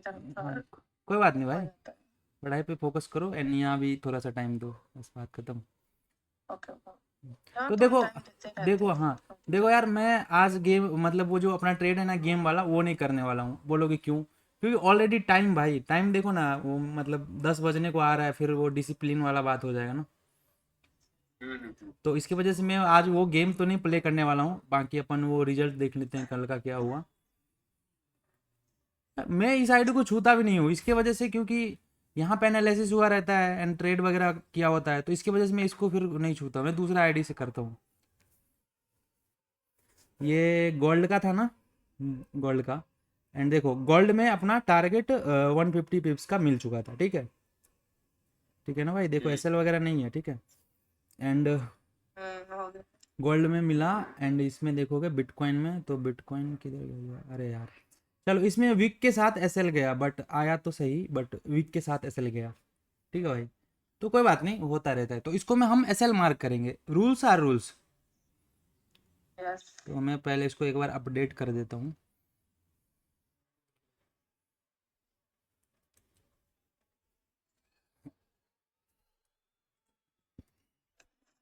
हाँ, कोई बात नहीं भाई, पढ़ाई पे फोकस करो एंड यहाँ भी थोड़ा सा टाइम दो, बस बात खत्म। तो देखो, देखो हाँ, देखो यार, मैं आज गेम मतलब वो जो अपना ट्रेड है ना गेम वाला, वो नहीं करने वाला हूँ। बोलोगे क्यों? क्योंकि ऑलरेडी टाइम, भाई टाइम देखो ना, वो मतलब 10 बजने को आ रहा है, फिर वो डिसिप्लिन वाला बात हो जाएगा ना। तो इसकी वजह से मैं आज वो गेम तो नहीं प्ले करने वाला हूँ। बाकी अपन वो रिजल्ट देख लेते हैं कल का क्या हुआ। मैं इस आईडी को छूता भी नहीं हूँ इसके वजह से, क्योंकि यहाँ पे एनालिसिस हुआ रहता है एंड ट्रेड वगैरह किया होता है, तो इसकी वजह से मैं इसको फिर नहीं छूता, मैं दूसरा आईडी से करता हूँ। ये गोल्ड का था ना, गोल्ड का। एंड देखो गोल्ड में अपना टारगेट 150 पिप्स का मिल चुका था, ठीक है। ठीक है ना भाई, देखो एसएल वगैरह नहीं है, ठीक है। एंड गोल्ड में मिला। एंड इसमें देखोगे बिटकॉइन में, तो बिटकॉइन किधर गया, अरे यार। चलो इसमें वीक के साथ एसएल गया, बट आया तो सही, बट वीक के साथ एसएल गया। ठीक है भाई, तो कोई बात नहीं, होता रहता है। तो इसको में हम एसएल मार्क करेंगे, रूल्स आर रूल्स। तो मैं पहले इसको एक बार अपडेट कर देता हूँ।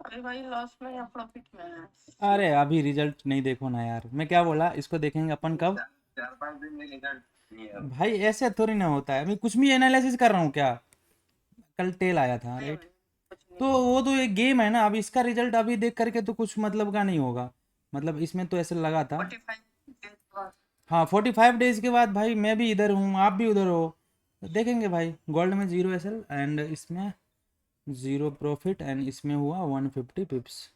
अरे भाई लॉस में या प्रॉफिट में है? अरे अभी रिजल्ट नहीं देखो ना यार, मैं क्या बोला, इसको देखेंगे अपन कब। 4-5 दिन में रिजल्ट नहीं है। भाई ऐसे थोड़ी ना होता है, मैं कुछ भी एनालिसिस कर रहा हूँ क्या। कल टेल आया था, राइट। तो वो तो एक गेम है ना, अब इसका रिजल्ट अभी देख करके तो कुछ मतलब का नहीं होगा। मतलब इसमें तो ऐसे लगा था। 45 हाँ 45 डेज के बाद भाई, मैं भी इधर हूँ, आप भी उधर हो, तो देखेंगे भाई। गोल्ड में 0 एसएल एंड इसमें 0 प्रॉफिट, एंड इसमें हुआ 150 पिप्स।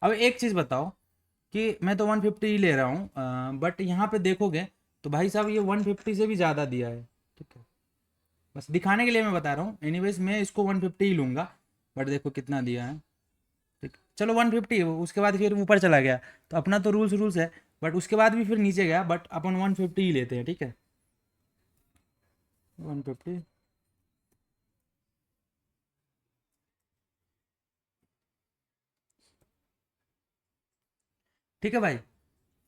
अब एक चीज़ बताओ, कि मैं तो 150 ही ले रहा हूँ, बट यहाँ पे देखोगे तो भाई साहब ये 150 से भी ज़्यादा दिया है। ठीक है, बस दिखाने के लिए मैं बता रहा हूँ। एनीवेज मैं इसको 150 ही लूँगा, बट देखो कितना दिया है। ठीक, चलो 150, उसके बाद फिर ऊपर चला गया। तो अपना तो रूल्स रूल्स है, बट उसके बाद भी फिर नीचे गया, बट अपन 150 ही लेते हैं, ठीक है। 150। ठीक है भाई,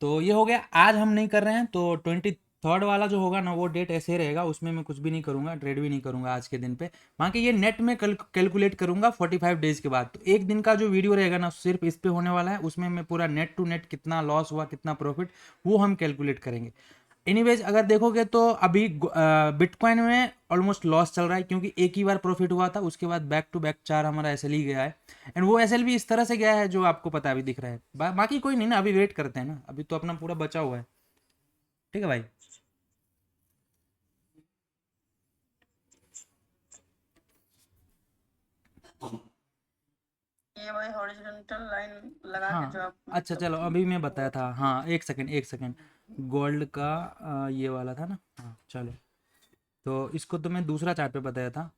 तो ये हो गया। आज हम नहीं कर रहे हैं, तो 23rd वाला जो होगा ना, वो डेट ऐसे ही रहेगा, उसमें मैं कुछ भी नहीं करूंगा, ट्रेड भी नहीं करूंगा आज के दिन पे। बाकी ये नेट में कल कैलकुलेट करूंगा 45 डेज के बाद। तो एक दिन का जो वीडियो रहेगा ना, सिर्फ इस पे होने वाला है, उसमें मैं पूरा नेट टू नेट कितना लॉस हुआ कितना प्रॉफिट, वो हम कैलकुलेट करेंगे। एनीवेज अगर देखोगे तो अभी बिटकॉइन में ऑलमोस्ट लॉस चल रहा है, क्योंकि एक ही बार प्रॉफिट हुआ था, उसके बाद बैक टू बैक 4 हमारा एसएल ही गया है। एंड वो एसएल भी इस तरह से गया है जो आपको पता अभी दिख रहा है। बाकी कोई नहीं ना, अभी वेट करते हैं ना, अभी तो अपना पूरा बचा हुआ है। ठीक है भाई। ये भाई हॉरिजॉन्टल लाइन लगा के जो हाँ आप अच्छा, चलो अभी मैं बताया था, हाँ एक सेकंड एक सेकंड। गोल्ड का ये वाला था ना, हाँ चलो। तो इसको तो मैं दूसरा चार्ट पे बताया था।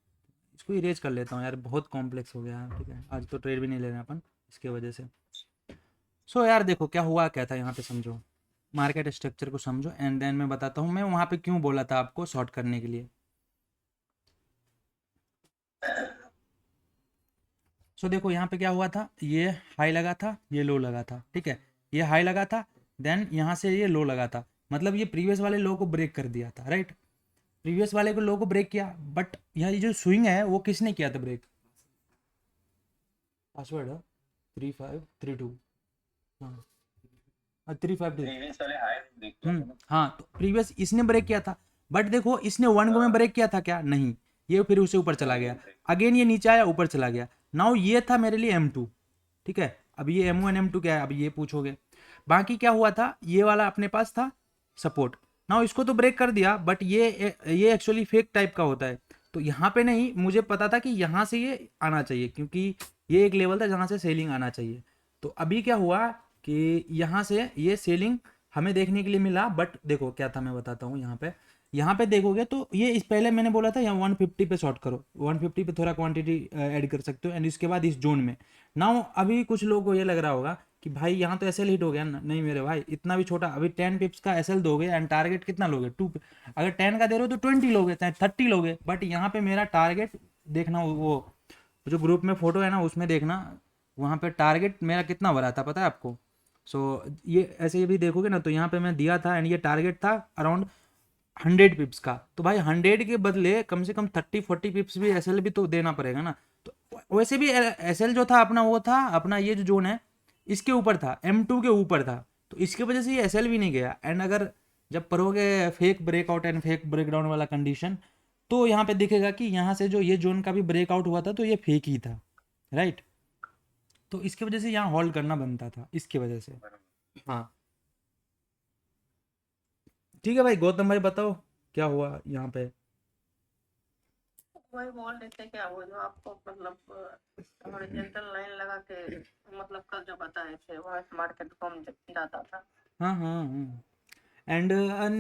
इसको इरेज कर लेता हूँ यार, बहुत कॉम्प्लेक्स हो गया है। ठीक है, आज तो ट्रेड भी नहीं ले रहे हैं अपन इसके वजह से। सो यार देखो क्या हुआ क्या था यहाँ पे, समझो मार्केट स्ट्रक्चर को समझो, एंड देन मैं बताता हूँ मैं वहाँ पे क्यों बोला था आपको शॉर्ट करने के लिए। सो देखो यहाँ पे क्या हुआ था, ये हाई लगा था, ये लो लगा था, ठीक है। ये हाई लगा था, देन यहाँ से ये लो लगा था, मतलब ये प्रीवियस वाले लो को ब्रेक कर दिया था, राइट। प्रीवियस वाले को लो को ब्रेक किया, बट यहाँ ये जो स्विंग है वो किसने किया था ब्रेक। पासवर्ड है 3532। हाँ 35। हाँ तो प्रीवियस इसने ब्रेक किया था, बट देखो इसने 1 को में ब्रेक किया था क्या, नहीं। ये फिर उसे ऊपर चला गया, अगेन ये नीचे आया ऊपर चला गया। नाउ ये था मेरे लिए M2। ठीक है, अब ये M1 M2 क्या है, अब ये पूछोगे। बाकी क्या हुआ था, ये वाला अपने पास था सपोर्ट। नाउ इसको तो ब्रेक कर दिया, बट ये एक्चुअली फेक टाइप का होता है। तो यहाँ पे नहीं, मुझे पता था कि यहाँ से ये आना चाहिए, क्योंकि ये एक लेवल था जहाँ से सेलिंग आना चाहिए। तो अभी क्या हुआ कि यहाँ से ये सेलिंग हमें देखने के लिए मिला, बट देखो क्या था मैं बताता हूँ। यहाँ पे देखोगे तो ये इस पहले मैंने बोला था यहाँ 150 पे शॉर्ट करो, 150 पे थोड़ा क्वांटिटी ऐड कर सकते हो, एंड इसके बाद इस जोन में। नाउ अभी कुछ लोगों को ये लग रहा होगा कि भाई यहाँ तो एसएल हिट हो गया ना, नहीं मेरे भाई इतना भी छोटा, अभी 10 पिप्स का एसएल दोगे एंड टारगेट कितना लोगे 2। अगर 10 का दे रहे हो तो 20 लोगे चाहे 30 लोगे, बट यहाँ पे मेरा टारगेट देखना, वो जो ग्रुप में फोटो है ना उसमें देखना, वहाँ पे टारगेट मेरा कितना बड़ा था पता है आपको। सो ये ऐसे भी देखोगे ना, तो यहाँ पे मैं दिया था एंड ये टारगेट था अराउंड 100 पिप्स का, तो भाई 100 के बदले कम से कम 30-40 पिप्स भी एसएल भी तो देना पड़ेगा ना। तो वैसे भी एसएल जो था अपना, वो था अपना ये जो जोन है इसके ऊपर था, M2 के ऊपर था, तो इसकी वजह से ये एसएल भी नहीं गया। एंड अगर जब पढ़ोगे fake breakout and fake breakdown वाला कंडीशन, तो यहाँ पे दिखेगा कि यहाँ से जो ये जोन का भी ब्रेकआउट हुआ था तो ये फेक ही था, राइट। तो इसकी वजह से यहाँ होल्ड करना बनता था, इसकी वजह से। हाँ ठीक है भाई, गौतम भाई बताओ क्या हुआ यहाँ पे। वही बोल रहे थे क्या, वो जो आपको मतलब हॉरिजॉन्टल लाइन लगा के मतलब कल जो बताए थे वो मार्केट कम जाता था, हाँ हाँ हाँ। एंड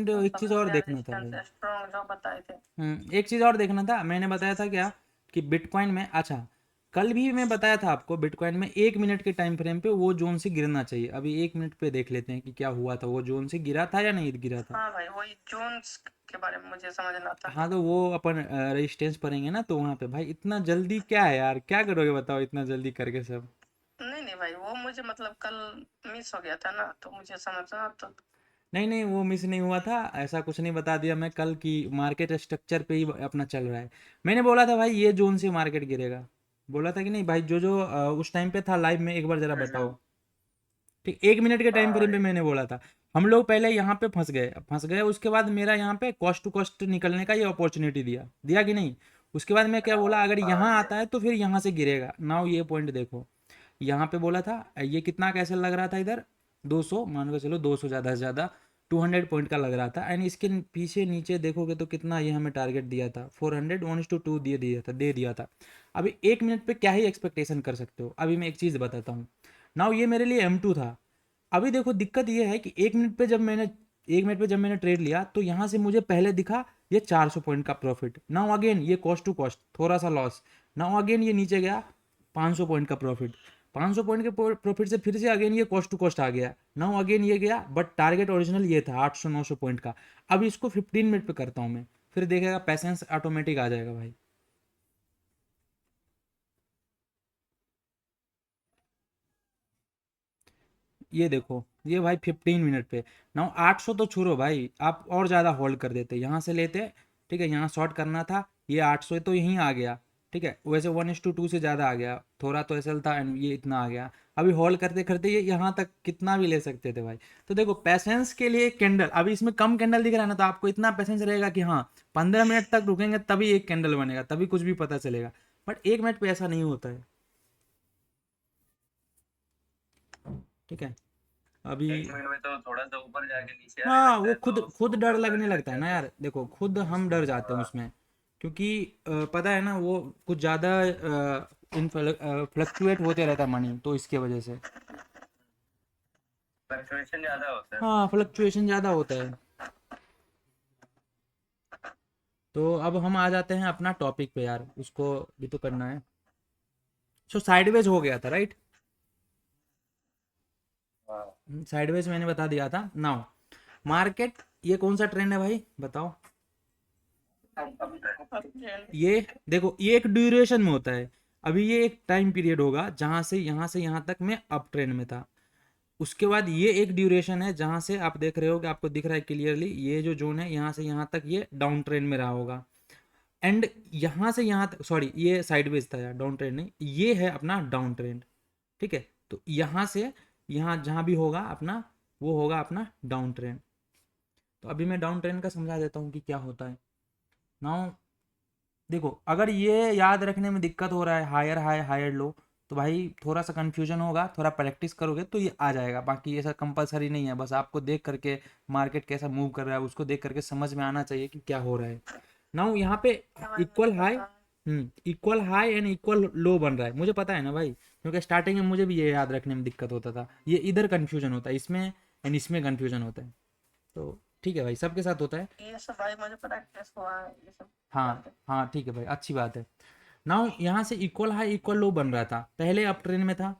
तो एक चीज़ सबसे और ज्यादा देखना था डिस्टेंस भाई। स्ट्रॉन्ग जो बताए थे। एक चीज़ और देखना था, मैंने बताया था क्या कि बिटकॉइन में, अच्छा कल भी मैं बताया था आपको, बिटकॉइन में 1 मिनट के टाइम फ्रेम पे वो जोन से गिरना चाहिए। अभी 1 मिनट पे देख लेते हैं कि क्या हुआ था, वो जोन से गिरा था या नहीं गिरा था। हाँ भाई, वही जोन्स के बारे में मुझे समझना था। हाँ तो वो अपन रेजिस्टेंस पढ़ेंगे ना, तो वहाँ पे भाई इतना जल्दी क्या है यार, क्या करोगे बताओ इतना जल्दी करके सब। नहीं नहीं भाई, वो मुझे मतलब कल मिस हो गया था ना, तो मुझे समझना तो। नहीं नहीं, वो मिस नहीं हुआ था, ऐसा कुछ नहीं बता दिया मैं कल की, मार्केट स्ट्रक्चर पे ही अपना चल रहा है। मैंने बोला था भाई ये जोन से मार्केट गिरेगा, बोला था कि नहीं भाई, जो जो उस टाइम पे था लाइव में, एक बार जरा बताओ। ठीक, 1 मिनट के टाइम फ्रेम पे मैंने बोला था। हम लोग पहले यहाँ पे फंस गए, उसके बाद मेरा यहाँ पे कॉस्ट टू कॉस्ट निकलने का ये अपॉर्चुनिटी दिया दिया कि नहीं। उसके बाद मैं क्या बोला, अगर यहाँ आता है तो फिर यहाँ से गिरेगा। नाउ ये पॉइंट देखो, यहाँ पे बोला था ये कितना कैसे लग रहा था इधर, 200 मान के चलो, 200 ज़्यादा से ज़्यादा 200 पॉइंट का लग रहा था। एंड इसके पीछे नीचे देखोगे तो कितना ये हमें टारगेट दिया था, 400 1:2 दे दिया था। अभी 1 मिनट पे क्या ही एक्सपेक्टेशन कर सकते हो। अभी मैं एक चीज़ बताता हूँ। नाउ ये मेरे लिए M2 था। अभी देखो दिक्कत ये है कि 1 मिनट पे जब मैंने ट्रेड लिया तो यहाँ से मुझे पहले दिखा ये 400 पॉइंट का प्रॉफिट। नाउ अगेन ये कॉस्ट टू कॉस्ट थोड़ा सा लॉस। नाउ अगेन ये नीचे गया 500 पॉइंट का प्रॉफिट। 500 पॉइंट के प्रॉफिट से फिर से अगेन ये कॉस्ट टू कॉस्ट आ गया। नाउ अगेन ये गया, बट टारगेट ओरिजिनल ये था 800-900 पॉइंट का। अब इसको 15 मिनट पे करता हूँ मैं, फिर देखेगा पैसेंस ऑटोमेटिक आ जाएगा भाई। ये देखो ये भाई 15 मिनट पे। नाउ 800 तो छोड़ो भाई, आप और ज़्यादा होल्ड कर देते, यहाँ से लेते। ठीक है, यहाँ शॉर्ट करना था, ये 800 तो यहीं आ गया। ठीक है, वैसे 1:2 से ज़्यादा आ गया, थोड़ा तो ऐसा था एंड ये इतना आ गया। अभी होल्ड करते करते ये यहाँ तक कितना भी ले सकते थे भाई। तो देखो पैसेंस के लिए कैंडल, अभी इसमें कम कैंडल दिख रहा है ना, तो आपको इतना पैसेंस रहेगा कि हाँ 15 मिनट तक रुकेंगे तभी एक कैंडल बनेगा, तभी कुछ भी पता चलेगा। बट 1 मिनट पे ऐसा नहीं होता है। ठीक है, अभी 1 मिनट में तो थोड़ा सा ऊपर जाके नीचे आने हाँ, लगता वो है, खुद तो खुद डर ऊपर लगने जाने लग लगता है ना जाते हैं। यार, देखो खुद हम डर जाते हैं उसमें। क्योंकि पता है ना वो कुछ ज़्यादा फ्लक्चुएट होते रहता है मनी, तो इसके वजह से। फ्लक्चुएशन ज्यादा होता है। हाँ फ्लक्चुएशन ज़्यादा होता है। तो अब हम आ जाते हैं अपना टॉपिक पे यार, उसको भी तो करना है। सो साइडवेज हो गया था, राइट। हाँ। साइडवेज मैंने बता दिया था। नाउ मार्केट, ये कौन सा ट्रेंड है भाई बताओ। अब ये देखो ये एक ड्यूरेशन में होता है। अभी ये एक टाइम पीरियड होगा जहां से यहाँ तक मैं अप ट्रेंड में था। उसके बाद ये एक ड्यूरेशन है जहां से आप देख रहे हो कि आपको दिख रहा है क्लियरली, ये जो जोन है यहाँ से यहाँ तक ये डाउन ट्रेंड में रहा होगा। एंड यहाँ से यहाँ तक, सॉरी ये साइडवेज था यार, डाउन ट्रेंड नहीं, ये है अपना डाउन ट्रेंड। ठीक है, तो यहाँ से यहाँ जहाँ भी होगा अपना, वो होगा अपना डाउन ट्रेंड। तो अभी मैं डाउन ट्रेंड का समझा देता हूँ कि क्या होता है। नाउ देखो अगर ये याद रखने में दिक्कत हो रहा है हायर हाई हायर लो, तो भाई थोड़ा सा कन्फ्यूजन होगा, थोड़ा प्रैक्टिस करोगे तो ये आ जाएगा। बाकी ऐसा कंपलसरी नहीं है, बस आपको देख करके मार्केट कैसा मूव कर रहा है उसको देख करके समझ में आना चाहिए कि क्या हो रहा है। नाउ यहाँ पे भाई इक्वल मुझे हाई, पता है। इक्वल हाई एंड इक्वल लो बन रहा है, मुझे पता है ना भाई, क्योंकि स्टार्टिंग में मुझे भी ये याद रखने में दिक्कत होता था। ये इधर कन्फ्यूजन होता है इसमें एंड इसमें कन्फ्यूजन होता है। तो ठीक है भाई, सबके साथ होता है। ये सब भाई मुझे प्रैक्टिस हुआ है ये सब हाँ करके। हाँ ठीक है भाई, अच्छी बात है। नाउ यहाँ से इक्वल हाई इक्वल लो बन रहा था, पहले अप ट्रेंड में था।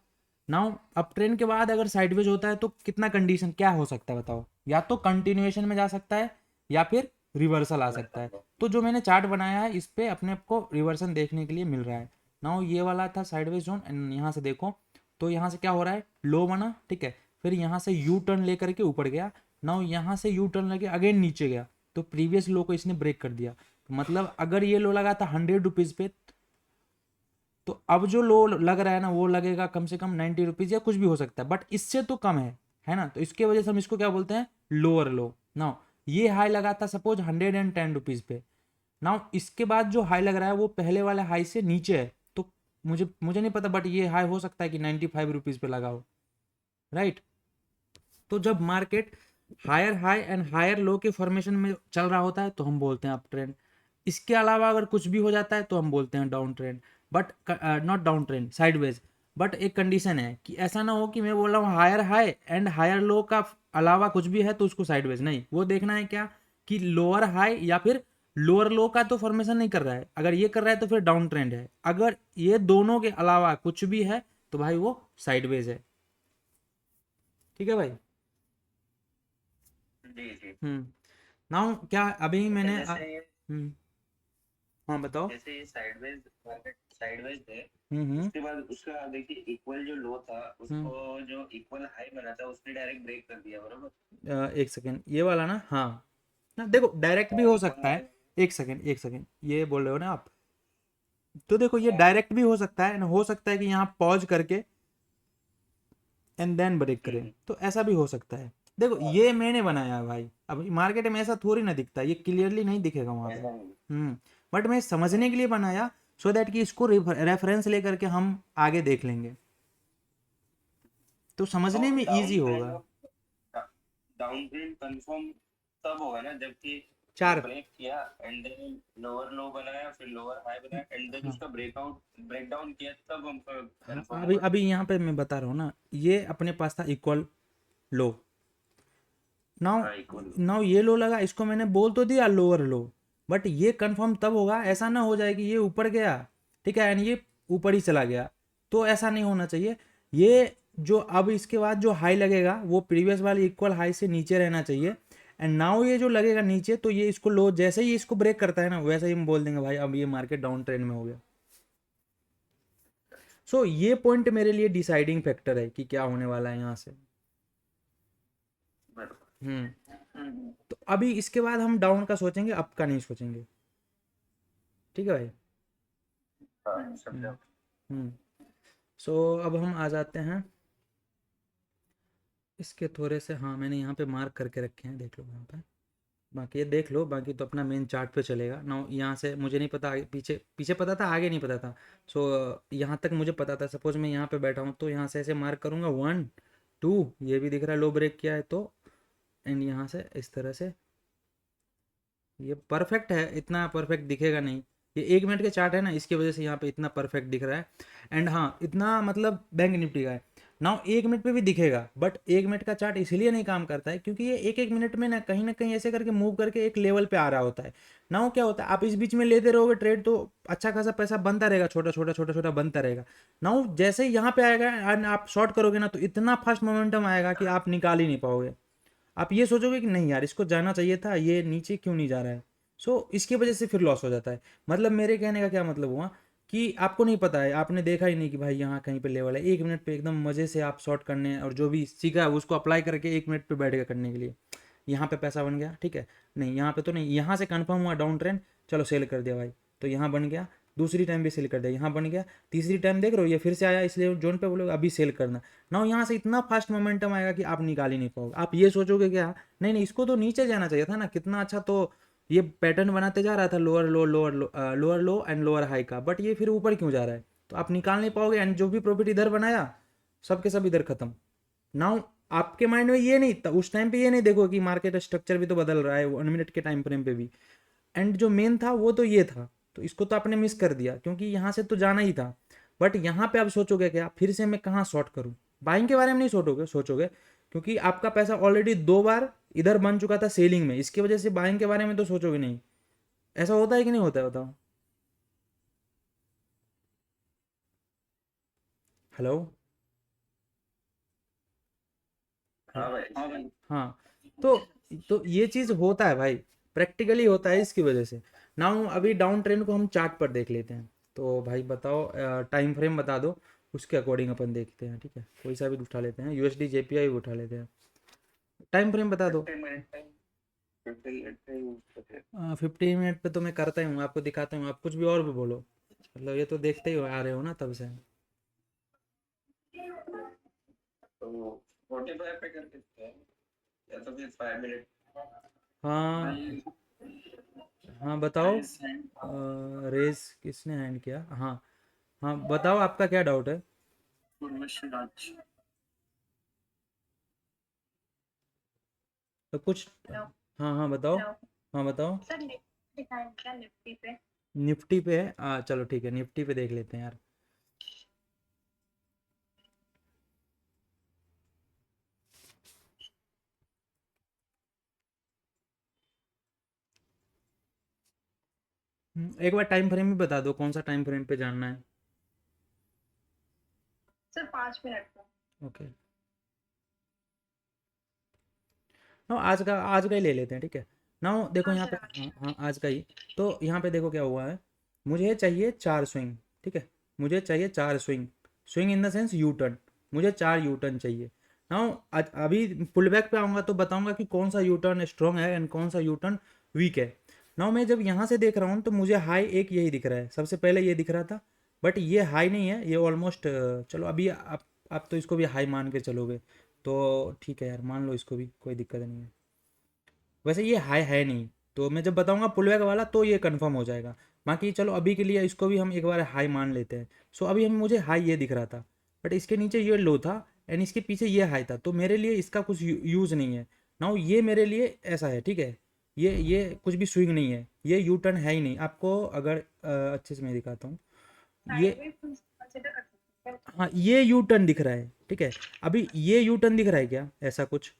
नाउ अप ट्रेंड के बाद अगर साइडवेज होता है तो कितना कंडीशन क्या हो सकता है बताओ, या तो कंटिन्यूएशन में जा सकता है या फिर रिवर्सल आ सकता है। तो जो मैंने चार्ट बनाया है इस पे अपने को रिवर्सन देखने के लिए मिल रहा है। नाउ ये वाला था साइडवेज जोन एंड यहाँ से देखो तो यहाँ से क्या हो रहा है, लो बना। ठीक है, फिर यहाँ से यू टर्न लेकर के ऊपर गया। नाउ यहाँ से यू टर्न लेके अगेन नीचे गया, तो प्रीवियस लो को इसने ब्रेक कर दिया। मतलब अगर ये लो लगा था 100 रुपीज़ पे, तो अब जो लो लग रहा है ना वो लगेगा कम से कम 90 रुपीज़ या कुछ भी हो सकता है, बट इससे तो कम है ना। तो इसके वजह से हम इसको क्या बोलते हैं, लोअर लो। नाउ ये हाई लगा था सपोज 110 रुपीज़ पे। नाउ इसके बाद जो हाई लग रहा है वो पहले वाले हाई से नीचे है, तो मुझे नहीं पता, बट ये हाई हो सकता है कि 95 रुपीज़ पे लगा हो, राइट। तो जब market higher high and higher low के फॉर्मेशन में चल रहा होता है तो हम बोलते हैं अप ट्रेंड। इसके अलावा अगर कुछ भी हो जाता है तो हम बोलते हैं down trend, but not down trend, sideways. But एक कंडीशन है कि ऐसा ना हो कि मैं बोल रहा हूँ higher high and higher low का अलावा कुछ भी है तो उसको साइडवेज नहीं। वो देखना है क्या कि लोअर हाई या फिर लोअर लो का तो फॉर्मेशन नहीं कर रहा है। अगर ये कर रहा है तो फिर डाउन ट्रेंड है, अगर ये दोनों के अलावा कुछ भी है तो भाई वो साइडवेज है। ठीक है भाई। जी जी। नाउ क्या अभी मैंने जैसे ये हाँ बताओ। जैसे ये साइडवेज मार्केट साइडवेज थे, हम्म उसके बाद उसका देखिए इक्वल जो लो था हम्म उसको जो इक्वल हाई बना था उसने डायरेक्ट ब्रेक कर दिया, बरोबर। एक सेकेंड, ये वाला ना, हाँ ना देखो डायरेक्ट भी हो इक्वल सकता हाई। है। एक सेकेंड ये बोल रहे हो ना आप, तो देखो ये हाँ डायरेक्ट भी हो सकता है ना, हो सकता है कि यहाँ पॉज करके एंड देन ब्रेक करे, तो ऐसा भी हो सकता है। देखो हाँ, ये मैंने बनाया है भाई, अब मार्केट में ऐसा थोड़ी ना दिखता है, ये क्लियरली नहीं दिखेगा वहां पे। ऐसा नहीं। बट मैं समझने के लिए बनाया, सो दैट कि इसको रेफरेंस लेकर के हम आगे देख लेंगे तो समझने और में इजी होगा। डाउन ट्रेंड कंफर्म तब होगा ना जबकि वो चार, ब्रेक किया एंड देन लोअर लो बनाया, फिर लोअर हाई बनाया एंड देन हाँ उसका ब्रेकआउट ब्रेकडाउन किया, तब हमको हाँ, कंफर्म अभी होगा। अभी यहाँ पे मैं बता रहा हूँ ना, ये अपने पास था इक्वल लो। नाउ हाँ इक्वल। नाउ ये लो लगा, इसको मैंने बोल तो दिया लोअर लो, बट ये कंफर्म तब होगा, ऐसा ना हो जाए कि ये ऊपर गया, ठीक है, एंड ये ऊपर ही चला गया, तो ऐसा नहीं होना चाहिए। ये जो अब इसके बाद जो हाई लगेगा वो प्रीवियस वाली इक्वल हाई से नीचे रहना चाहिए। एंड नाउ ये जो लगेगा नीचे, तो ये इसको लो जैसे ही इसको ब्रेक करता है ना, वैसे ही हम बोल देंगे भाई अब ये मार्केट डाउन ट्रेंड में हो गया। सो ये पॉइंट मेरे लिए डिसाइडिंग फैक्टर है कि क्या होने वाला है यहाँ से। बरोबर। तो अभी इसके बाद हम डाउन का सोचेंगे, अप का नहीं सोचेंगे। ठीक है भाई। हाँ समझा। हम्म सो अब हम आ जाते हैं इसके थोड़े से, हाँ मैंने यहाँ पे मार्क करके रखे हैं, देख लो यहाँ पे, बाकी ये देख लो, बाकी तो अपना मेन चार्ट पे चलेगा ना। यहाँ से मुझे नहीं पता आगे पीछे, पीछे पता था आगे नहीं पता था। सो यहाँ तक मुझे पता था, सपोज मैं यहाँ पे बैठा हूँ तो यहाँ से ऐसे मार्क करूँगा 1 2, ये भी दिख रहा है लो ब्रेक किया है तो, एंड यहाँ से इस तरह से, ये परफेक्ट है, इतना परफेक्ट दिखेगा नहीं, ये 1 मिनट के चार्ट है ना, इसकी वजह से यहाँ पे इतना परफेक्ट दिख रहा है। एंड हाँ इतना मतलब बैंक निफ्टी का है। नाउ 1 मिनट पे भी दिखेगा, बट 1 मिनट का चार्ट इसलिए नहीं काम करता है क्योंकि ये एक एक मिनट में ना कहीं ऐसे करके मूव करके एक लेवल पे आ रहा होता है। नाउ क्या होता है, आप इस बीच में लेते रहोगे ट्रेड तो अच्छा खासा पैसा बनता रहेगा, छोटा छोटा छोटा छोटा बनता रहेगा। नाउ जैसे ही यहाँ पे आएगा एंड आप शॉर्ट करोगे ना, तो इतना फास्ट मोमेंटम आएगा कि आप निकाल ही नहीं पाओगे। आप ये सोचोगे कि नहीं यार इसको जाना चाहिए था, ये नीचे क्यों नहीं जा रहा है। सो इसकी वजह से फिर लॉस हो जाता है। मतलब मेरे कहने का क्या मतलब हुआ कि आपको नहीं पता है, आपने देखा ही नहीं कि भाई यहाँ कहीं पे लेवल है, 1 मिनट पे एकदम मज़े से आप शॉर्ट करने और जो भी सीखा है उसको अप्लाई करके 1 मिनट पे बैठ गया करने के लिए, यहाँ पे पैसा बन गया, ठीक है। नहीं यहाँ पे तो नहीं, यहाँ से कन्फर्म हुआ डाउन ट्रेंड, चलो सेल कर दिया भाई, तो यहाँ बन गया, दूसरी टाइम भी सेल कर दिया, यहाँ बन गया, तीसरी टाइम देख रहे हो ये फिर से आया, इसलिए जोन पे बोलोगे अभी सेल करना। ना यहाँ से इतना फास्ट मोमेंटम आएगा कि आप निकाल ही नहीं पाओगे। आप ये सोचोगे क्या, नहीं नहीं इसको तो नीचे जाना चाहिए था ना, कितना अच्छा तो ये पैटर्न बनाते जा रहा था lower low lower low lower low and lower high का, बट ये फिर ऊपर क्यों जा रहा है, तो आप निकाल नहीं पाओगे एंड जो भी प्रॉफिट इधर बनाया सब के सब इधर खत्म। नाउ आपके माइंड में ये नहीं था उस टाइम पे, ये नहीं देखो कि मार्केट स्ट्रक्चर भी तो बदल रहा है 1 मिनट के टाइम फ्रेम पे भी, एंड जो मेन था वो तो ये था, तो इसको तो आपने मिस कर दिया क्योंकि यहाँ से तो जाना ही था। बट यहाँ पे आप सोचोगे क्या फिर से मैं कहाँ शॉर्ट करूँ, बाइंग के बारे में नहीं सोचोगे सोचोगे क्योंकि आपका पैसा ऑलरेडी 2 बार इधर बन चुका था सेलिंग में, इसकी वजह से बाइंग के बारे में तो सोचोगे नहीं। ऐसा होता है कि नहीं होता है बताओ। हेलो। हाँ भाई। हाँ तो ये चीज़ होता है भाई, प्रैक्टिकली होता है इसकी वजह से। नाउ अभी डाउन ट्रेंड को हम चार्ट पर देख लेते हैं, तो भाई बताओ टाइम फ्रेम बता दो, उसके अकॉर्डिंग अपन देखते हैं, ठीक है, कोई सा भी उठा लेते हैं, यूएसडी जेपीआई उठा लेते हैं, टाइम फ्रेम बता दो। 30 मिनट टाइम। 15 मिनट पे use करते हैं। 15 मिनट पे तो मैं करता ही हूँ, आपको दिखाता हूँ, आप कुछ भी और भी बोलो, मतलब ये तो देखते ही आ रहे हो ना तब से। तो 45 पे कर सकते हैं या तो फिर 5 मिनट। हाँ भाई हाँ बताओ। भाई सेंड रेस किसने हैंड किया? हाँ हाँ बताओ, आपका क्या डाउट है? राज। तो कुछ, हेलो हाँ हाँ बताओ। हेलो हाँ बताओ। सर निफ्टी का है क्या निफ्टी पे? निफ्टी पे है? चलो ठीक है, निफ्टी पे देख लेते हैं यार। एक बार टाइम फ्रेम भी बता दो, कौन सा टाइम फ्रेम पे जानना है? सर 5 मिनट का। ओके, नो आज का ही ले लेते हैं, ठीक है। नाउ देखो हाँ यहाँ सर पे, आज हाँ हाँ आज का ही। तो यहाँ पे देखो क्या हुआ है, मुझे चाहिए 4 स्विंग, ठीक है। मुझे चाहिए 4 swing, swing in the sense U turn, मुझे 4 यू टर्न चाहिए। नाउ अभी पुल बैक पे आऊँगा तो बताऊँगा कि कौन सा यू टर्न स्ट्रॉन्ग है एंड कौन सा यू टर्न वीक है। नाउ मैं जब यहाँ से देख रहा हूँ तो मुझे हाई एक यही दिख रहा है, सबसे पहले ये दिख रहा था, बट ये हाई नहीं है, ये ऑलमोस्ट, चलो अभी आप तो इसको भी हाई मान के चलोगे, तो ठीक है यार, मान लो इसको भी, कोई दिक्कत नहीं है। वैसे ये हाई है नहीं, तो मैं जब बताऊंगा पुलबैक वाला तो ये कंफर्म हो जाएगा। बाकी चलो अभी के लिए इसको भी हम एक बार हाई मान लेते हैं। सो अभी हम, मुझे हाई ये दिख रहा था, बट इसके नीचे ये लो था एंड इसके पीछे ये हाई था, तो मेरे लिए इसका कुछ यूज़ नहीं है। नाउ ये मेरे लिए ऐसा है, ठीक है। ये कुछ भी स्विंग नहीं है, ये यू टर्न है ही नहीं। आपको अगर अच्छे से मैं दिखाता हूँ, ये, साइडवेज कंसीडर कर सकते हैं। हाँ ये यू टर्न दिख रहा है, ठीक है। अभी ये यू टर्न दिख रहा है क्या, ऐसा कुछ?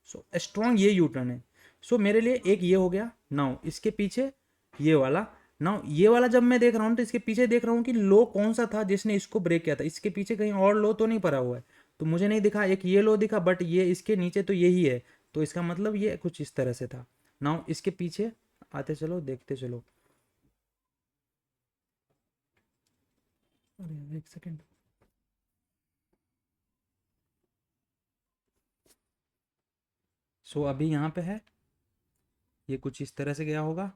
सो स्ट्रॉन्ग ये यू टर्न है। सो मेरे लिए एक ये हो गया। नाउ इसके पीछे ये वाला, नाउ ये वाला जब मैं देख रहा हूँ तो इसके पीछे देख रहा हूँ कि लो कौन सा था जिसने इसको ब्रेक किया था। इसके पीछे कहीं और लो तो नहीं पड़ा हुआ है, तो मुझे नहीं दिखा। एक ये लो दिखा, बट ये इसके नीचे तो यही है, तो इसका मतलब ये कुछ इस तरह से था। नाउ इसके पीछे आते चलो, देखते चलो। अरे यार, एक सेकेंड। सो अभी यहाँ पे है, ये कुछ इस तरह से गया होगा,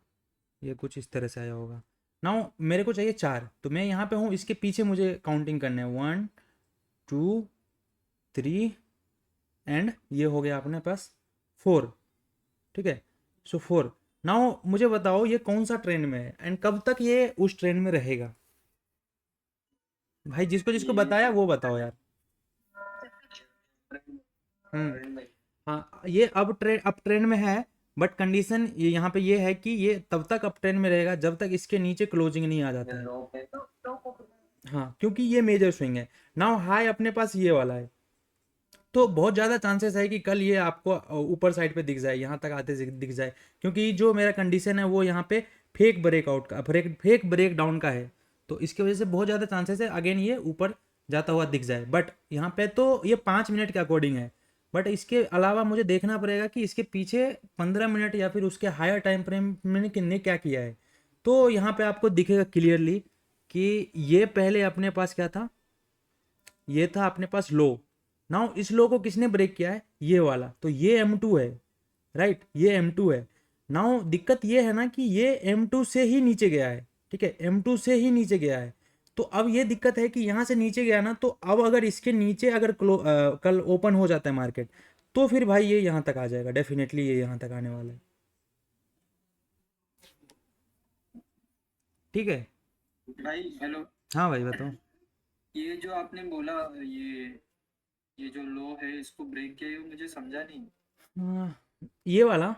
ये कुछ इस तरह से आया होगा। नाउ मेरे को चाहिए 4, तो मैं यहाँ पे हूँ, इसके पीछे मुझे काउंटिंग करना है, 1 2 3 एंड ये हो गया अपने पास 4, ठीक है। सो 4। नाउ मुझे बताओ ये कौन सा ट्रेंड में है एंड कब तक ये उस ट्रेंड में रहेगा? भाई जिसको जिसको ये बताया वो बताओ यार। हम्म। ट्रेंड में हाँ ये अब ट्रेंड में है, बट कंडीशन ये यहाँ पे ये है कि ये तब तक अप ट्रेंड में रहेगा जब तक इसके नीचे क्लोजिंग नहीं आ जाता है। लो पे तो लो को हाँ क्योंकि ये मेजर स्विंग है। नाउ हाई अपने पास ये वाला है, तो बहुत ज़्यादा चांसेस है कि कल ये आपको ऊपर साइड पे दिख जाए, यहाँ तक आते दिख जाए, क्योंकि जो मेरा कंडीशन है वो यहाँ पे फेक ब्रेकआउट का, फेक ब्रेक डाउन का है, तो इसकी वजह से बहुत ज़्यादा चांसेस है अगेन ये ऊपर जाता हुआ दिख जाए। बट यहाँ पे तो ये 5 मिनट के अकॉर्डिंग है, बट इसके अलावा मुझे देखना पड़ेगा कि इसके पीछे 15 मिनट या फिर उसके हायर टाइम फ्रेम में किन्ने क्या किया है। तो यहाँ पे आपको दिखेगा क्लियरली कि ये पहले अपने पास क्या था, ये था अपने पास लो। नाउ इस लो को किसने ब्रेक किया है, ये वाला, तो ये M2 है, राइट, ये M2 है। नाउ दिक्कत ये है ना कि ये M2 से ही नीचे गया है, ठीक है, M2 से ही नीचे गया है। तो अब ये दिक्कत है कि यहाँ से नीचे गया ना, तो अब अगर इसके नीचे अगर कल ओपन हो जाता है मार्केट, तो फिर भाई ये यहाँ तक आ जाएगा, डेफिनेटली ये यहाँ तक आने वाला है, ठीक है। भाई हेलो। हाँ भाई बताओ। ये जो आपने बोला, ये जो लो है इसको ब्रेक किया है, मुझे समझा नहीं। हाँ, ये वाला,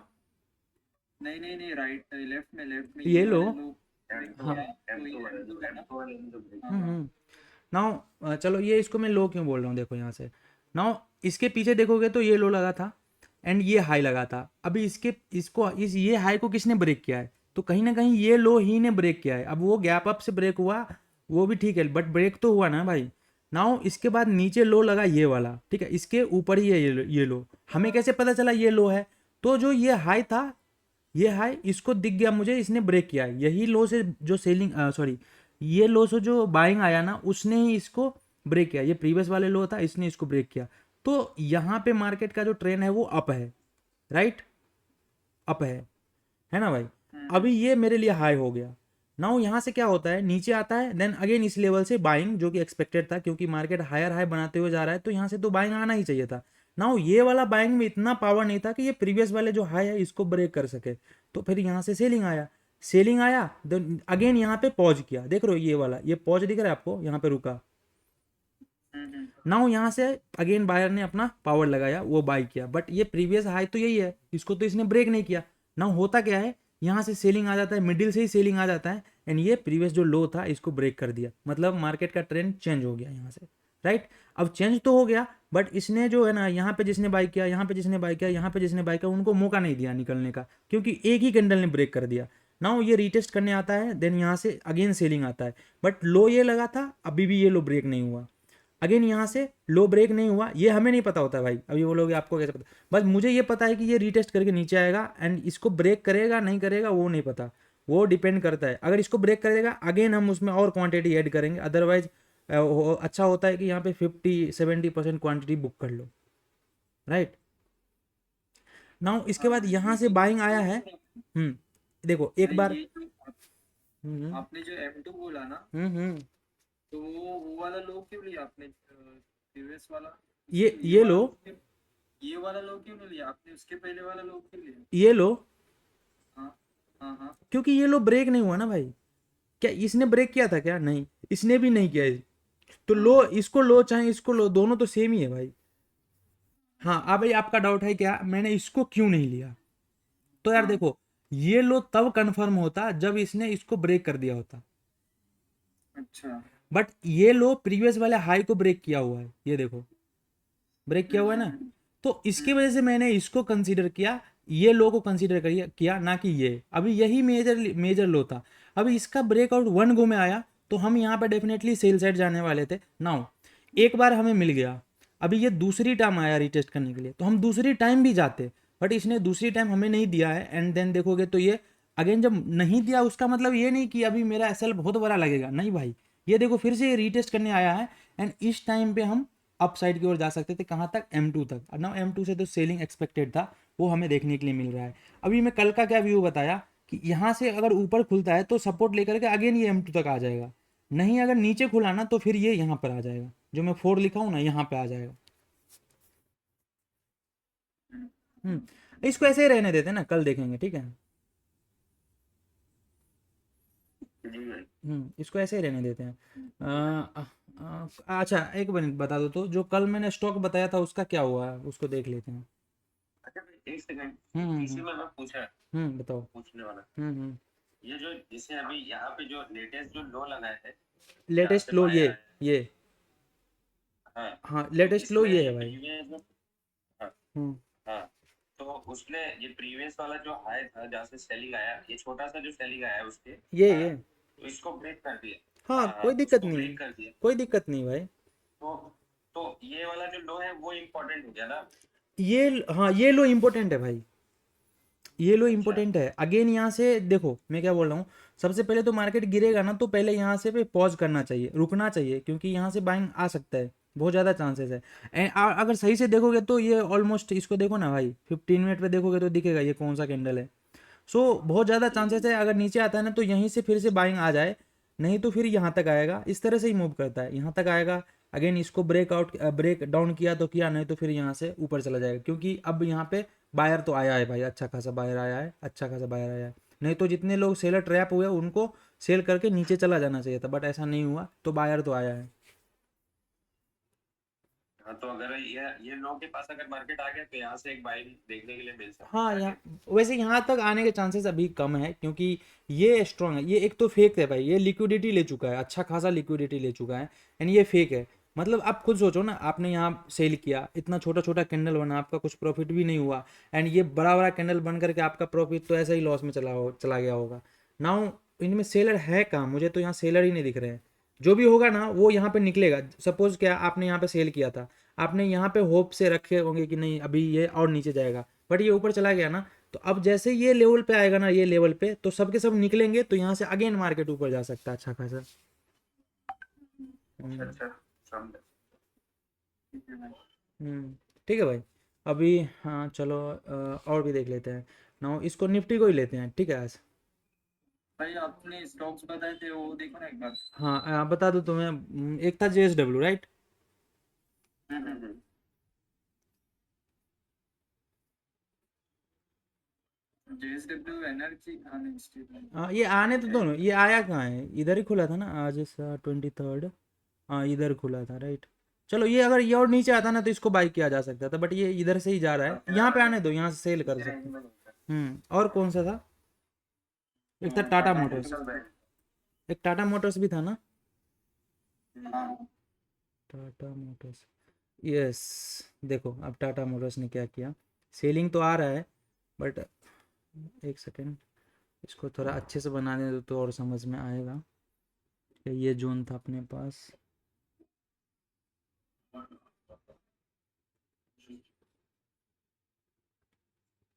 नहीं नहीं नहीं, राइट लेफ्ट में ये ये लो, वाले लो ब्रेक हाँ। किया है, तो ये M2 है ना? हाँ हाँ। हम्म। नाउ चलो ये इसको मैं लो क्यों बोल रहा हूँ, देखो यहाँ से। नाउ इसके पीछे देखोगे तो ये लो लगा था एंड ये हाई लगा था। अभी इस ये हाई को किसने ब्रेक किया है, तो कहीं ना कहीं ये लो ही ने ब्रेक किया है। अब वो गैप अप से ब्रेक हुआ, वो भी ठीक है, बट ब्रेक तो हुआ ना भाई। नाउ इसके बाद नीचे लो लगा ये वाला, ठीक है, इसके ऊपर ही है ये लो। हमें कैसे पता चला ये लो है, तो जो ये हाई था, ये हाई इसको दिख गया मुझे, इसने ब्रेक किया है। यही लो से जो सेलिंग, सॉरी, ये लो से जो बाइंग आया ना, उसने ही इसको ब्रेक किया। ये प्रीवियस वाले लो था, इसने इसको ब्रेक किया। तो यहाँ पे मार्केट का जो ट्रेंड है वो अप है, राइट, अप है ना भाई। अभी ये मेरे लिए हाई हो गया। नाउ यहाँ से क्या होता है, नीचे आता है, देन अगेन इस लेवल से बाइंग, जो कि एक्सपेक्टेड था क्योंकि मार्केट हायर हाई बनाते हुए जा रहा है, तो यहाँ से तो बाइंग आना ही चाहिए था। नाउ ये वाला बाइंग में इतना पावर नहीं था कि ये प्रीवियस वाले जो हाई है इसको ब्रेक कर सके, तो फिर यहाँ से सेलिंग आया, देन अगेन यहाँ पे पॉज किया, देख रहे हो ये वाला, ये पॉज दिख रहा है आपको, यहाँ पे रुका। नाउ यहाँ से अगेन बायर ने अपना पावर लगाया, वो बाई किया, बट ये प्रीवियस हाई तो यही है, इसको तो इसने ब्रेक नहीं किया। नाउ होता क्या है, यहाँ से सेलिंग आ जाता है, मिडिल से ही सेलिंग आ जाता है, एंड ये प्रीवियस जो लो था इसको ब्रेक कर दिया, मतलब मार्केट का ट्रेंड चेंज हो गया यहाँ से, राइट। अब चेंज तो हो गया, बट इसने जो है ना, यहाँ पे जिसने बाई किया, यहाँ पे जिसने बाई किया, यहाँ पे जिसने बाई किया, उनको मौका नहीं दिया निकलने का, क्योंकि एक ही कैंडल ने ब्रेक कर दिया। नाउ ये रीटेस्ट करने आता है, देन यहाँ से अगेन सेलिंग आता है, बट लो ये लगा था, अभी भी ये लो ब्रेक नहीं हुआ, अगेन यहाँ से लो ब्रेक नहीं हुआ, ये हमें नहीं पता होता भाई, अभी बोलोगे आपको कैसे पता, बस मुझे ये पता है कि ये रीटेस्ट करके नीचे आएगा, एंड इसको ब्रेक करेगा नहीं करेगा वो नहीं पता, वो डिपेंड करता है। अगर इसको ब्रेक करेगा अगेन हम उसमें और क्वांटिटी ऐड करेंगे, अदरवाइज अच्छा होता है कि यहाँ पे 50-70% क्वांटिटी बुक कर लो, राइट। नाउ इसके बाद यहाँ से बाइंग आया है, देखो एक बार, ये जो आपने जो M2 बोला ना, तो वो वाला लो क्यों लिया आपने, प्रीवियस वाला, ये लो, ये वाला लो क्यों नहीं लिया आपने, उसके पहले वाला लो क्यों लिया? ये लो, हाँ हाँ हाँ। क्योंकि ये लो ब्रेक नहीं हुआ ना भाई। क्या इसने ब्रेक किया था क्या? नहीं, इसने भी नहीं किया। तो लो, इसको लो चाहे इसको लो, दोनों तो सेम ही है भाई। हाँ, अब भाई आपका डाउट है क्या मैंने इसको क्यों नहीं लिया, तो यार देखो, ये लो तब कंफर्म होता जब इसने इसको ब्रेक कर दिया होता, अच्छा। बट ये लो प्रीवियस वाले हाई को ब्रेक किया हुआ है, ये देखो ब्रेक किया हुआ है ना, तो इसकी वजह से मैंने इसको कंसीडर किया, ये लो को कंसीडर किया ना कि ये। अभी यही मेजर लो था, अभी इसका ब्रेकआउट 1 गो में आया तो हम यहाँ पे डेफिनेटली सेल साइड जाने वाले थे। नाउ एक बार हमें मिल गया, अभी ये दूसरी टाइम आया रीटेस्ट करने के लिए, तो हम दूसरी टाइम भी जाते, बट इसने दूसरी टाइम हमें नहीं दिया है, एंड देन देखोगे तो ये अगेन जब नहीं दिया, उसका मतलब ये नहीं कि अभी मेरा एसएल बहुत बड़ा लगेगा, नहीं भाई, ये देखो फिर से ये रीटेस्ट करने आया है, एंड इस टाइम पे हम अप साइड की ओर जा सकते थे, कहाँ तक, M2 तक। और ना M2 से तो सेलिंग एक्सपेक्टेड था, वो हमें देखने के लिए मिल रहा है। अभी मैं कल का क्या व्यू बताया कि यहाँ से अगर ऊपर खुलता है तो सपोर्ट लेकर के अगेन ये M2 तक आ जाएगा, नहीं अगर नीचे खुला ना तो फिर ये यहाँ पर आ जाएगा, जो मैं 4 लिखा हूँ ना यहाँ पे आ जाएगा। इसको ऐसे ही रहने देते हैं ना, कल देखेंगे, ठीक है। इसको ऐसे ही रहने देते हैं। अच्छा एक मिनट बता दो, तो जो कल मैंने स्टॉक बताया था उसका क्या हुआ है, उसको देख लेते हैं। अच्छा एक सेकंड, हम्म इसी में मैं पूछा बताओ। पूछने वाला, हम्म ये जो जिसे अभी यहाँ पे जो लेटेस्ट जो लो लगा है, जहाँ लेटेस्ट से लो बायर आया है, ये हाँ, हाँ तो लेटेस्ट लो इसमें ये ये है भाई। प्रीवियस जो, हाँ हम्म हाँ, तो उसने ये प्रीवियस वाला जो हाई था जहाँ से सेलिंग आया, ये छोटा सा जो सेलिंग आया उसके, हाँ, ये तो इसको ब्रेक कर दिया, हाँ हाँ हाँ, कोई दिक्कत उसको नहीं ब्रेक है, कर दिया, कोई दिक्कत नहीं भाई। तो तो ये वाला जो लो है वो इम्पोर्टेंट हो गया ना। ये हाँ ये लो इम्पोर्टेंट है भाई, ये लो अच्छा इम्पोर्टेंट है। अगेन यहाँ से देखो मैं क्या बोल रहा हूँ, सबसे पहले तो मार्केट गिरेगा ना तो पहले यहाँ से पे पॉज करना चाहिए, रुकना चाहिए, क्योंकि यहाँ से बाइंग आ सकता है, बहुत ज़्यादा चांसेस है। अगर सही से देखोगे तो ये ऑलमोस्ट, इसको देखो ना भाई 15 मिनट पे देखोगे तो दिखेगा ये कौन सा कैंडल है। सो बहुत ज़्यादा चांसेस है, अगर नीचे आता है ना तो यहीं से फिर से बाइंग आ जाए, नहीं तो फिर यहाँ तक आएगा, इस तरह से ही मूव करता है, यहाँ तक आएगा, अगेन इसको ब्रेक डाउन किया तो किया, नहीं तो फिर यहाँ से ऊपर चला जाएगा, क्योंकि अब यहाँ पे बायर तो आया है भाई, अच्छा खासा बायर आया है, अच्छा खासा बायर आया है। नहीं तो जितने लोग सेलर ट्रैप हुए उनको सेल करके नीचे चला जाना चाहिए था, बट ऐसा नहीं हुआ, तो बायर तो आया है। हाँ, तो अगर ये लो के पास अगर मार्केट आ गया तो यहाँ से एक बाइंग देखने के लिए मिल सकती हाँ है आगे। यहाँ वैसे यहाँ तक आने के चांसेस अभी कम है, क्योंकि ये स्ट्रांग है, ये एक तो फेक है भाई, ये लिक्विडिटी ले चुका है, अच्छा खासा लिक्विडिटी ले चुका है, एंड ये फेक है। मतलब आप खुद सोचो ना, आपने यहाँ सेल किया, इतना छोटा छोटा कैंडल बना, आपका कुछ प्रॉफिट भी नहीं हुआ, एंड ये बड़ा बड़ा कैंडल बन करके आपका प्रॉफिट तो ऐसा ही लॉस में चला गया होगा। नाउ इनमें सेलर है कहाँ, मुझे तो यहाँ सेलर ही नहीं दिख रहे हैं। जो भी होगा ना वो यहाँ पे निकलेगा। सपोज क्या आपने यहाँ पे सेल किया था, आपने यहाँ पे होप से रखे होंगे कि नहीं अभी ये और नीचे जाएगा, बट ये ऊपर चला गया ना, तो अब जैसे ये लेवल पे आएगा ना, ये लेवल पे तो सबके सब निकलेंगे, तो यहाँ से अगेन मार्केट ऊपर जा सकता है अच्छा खासा। अच्छा समझ। ठीक है भाई। अभी हाँ चलो और भी देख लेते हैं। नाउ इसको निफ्टी को ही लेते हैं, ठीक है आज। भाई आपने स्टॉक्स बताए थे वो देखो ना एक बार। हाँ बता दो तुम्हें, एक था JSW राइट। JSW एनर्जी खाने स्टेट। हाँ ये आने तो दोनों, ये आया कहाँ है, इधर ही खुला था ना आज 23rd। हाँ इधर खुला था राइट। चलो ये अगर ये और नीचे आता ना तो इसको बाई किया जा सकता था, बट ये इधर से ही जा रहा है, यहाँ पे आने दो, यहाँ से सेल कर सकते हैं। और कौन सा था, एक था टाटा मोटर्स, एक टाटा मोटर्स भी था ना, टाटा मोटर्स। यस, देखो अब टाटा मोटर्स ने क्या किया, सेलिंग तो आ रहा है बट एक सेकेंड इसको थोड़ा अच्छे से बनाने दो तो और समझ में आएगा। ये जोन था अपने पास,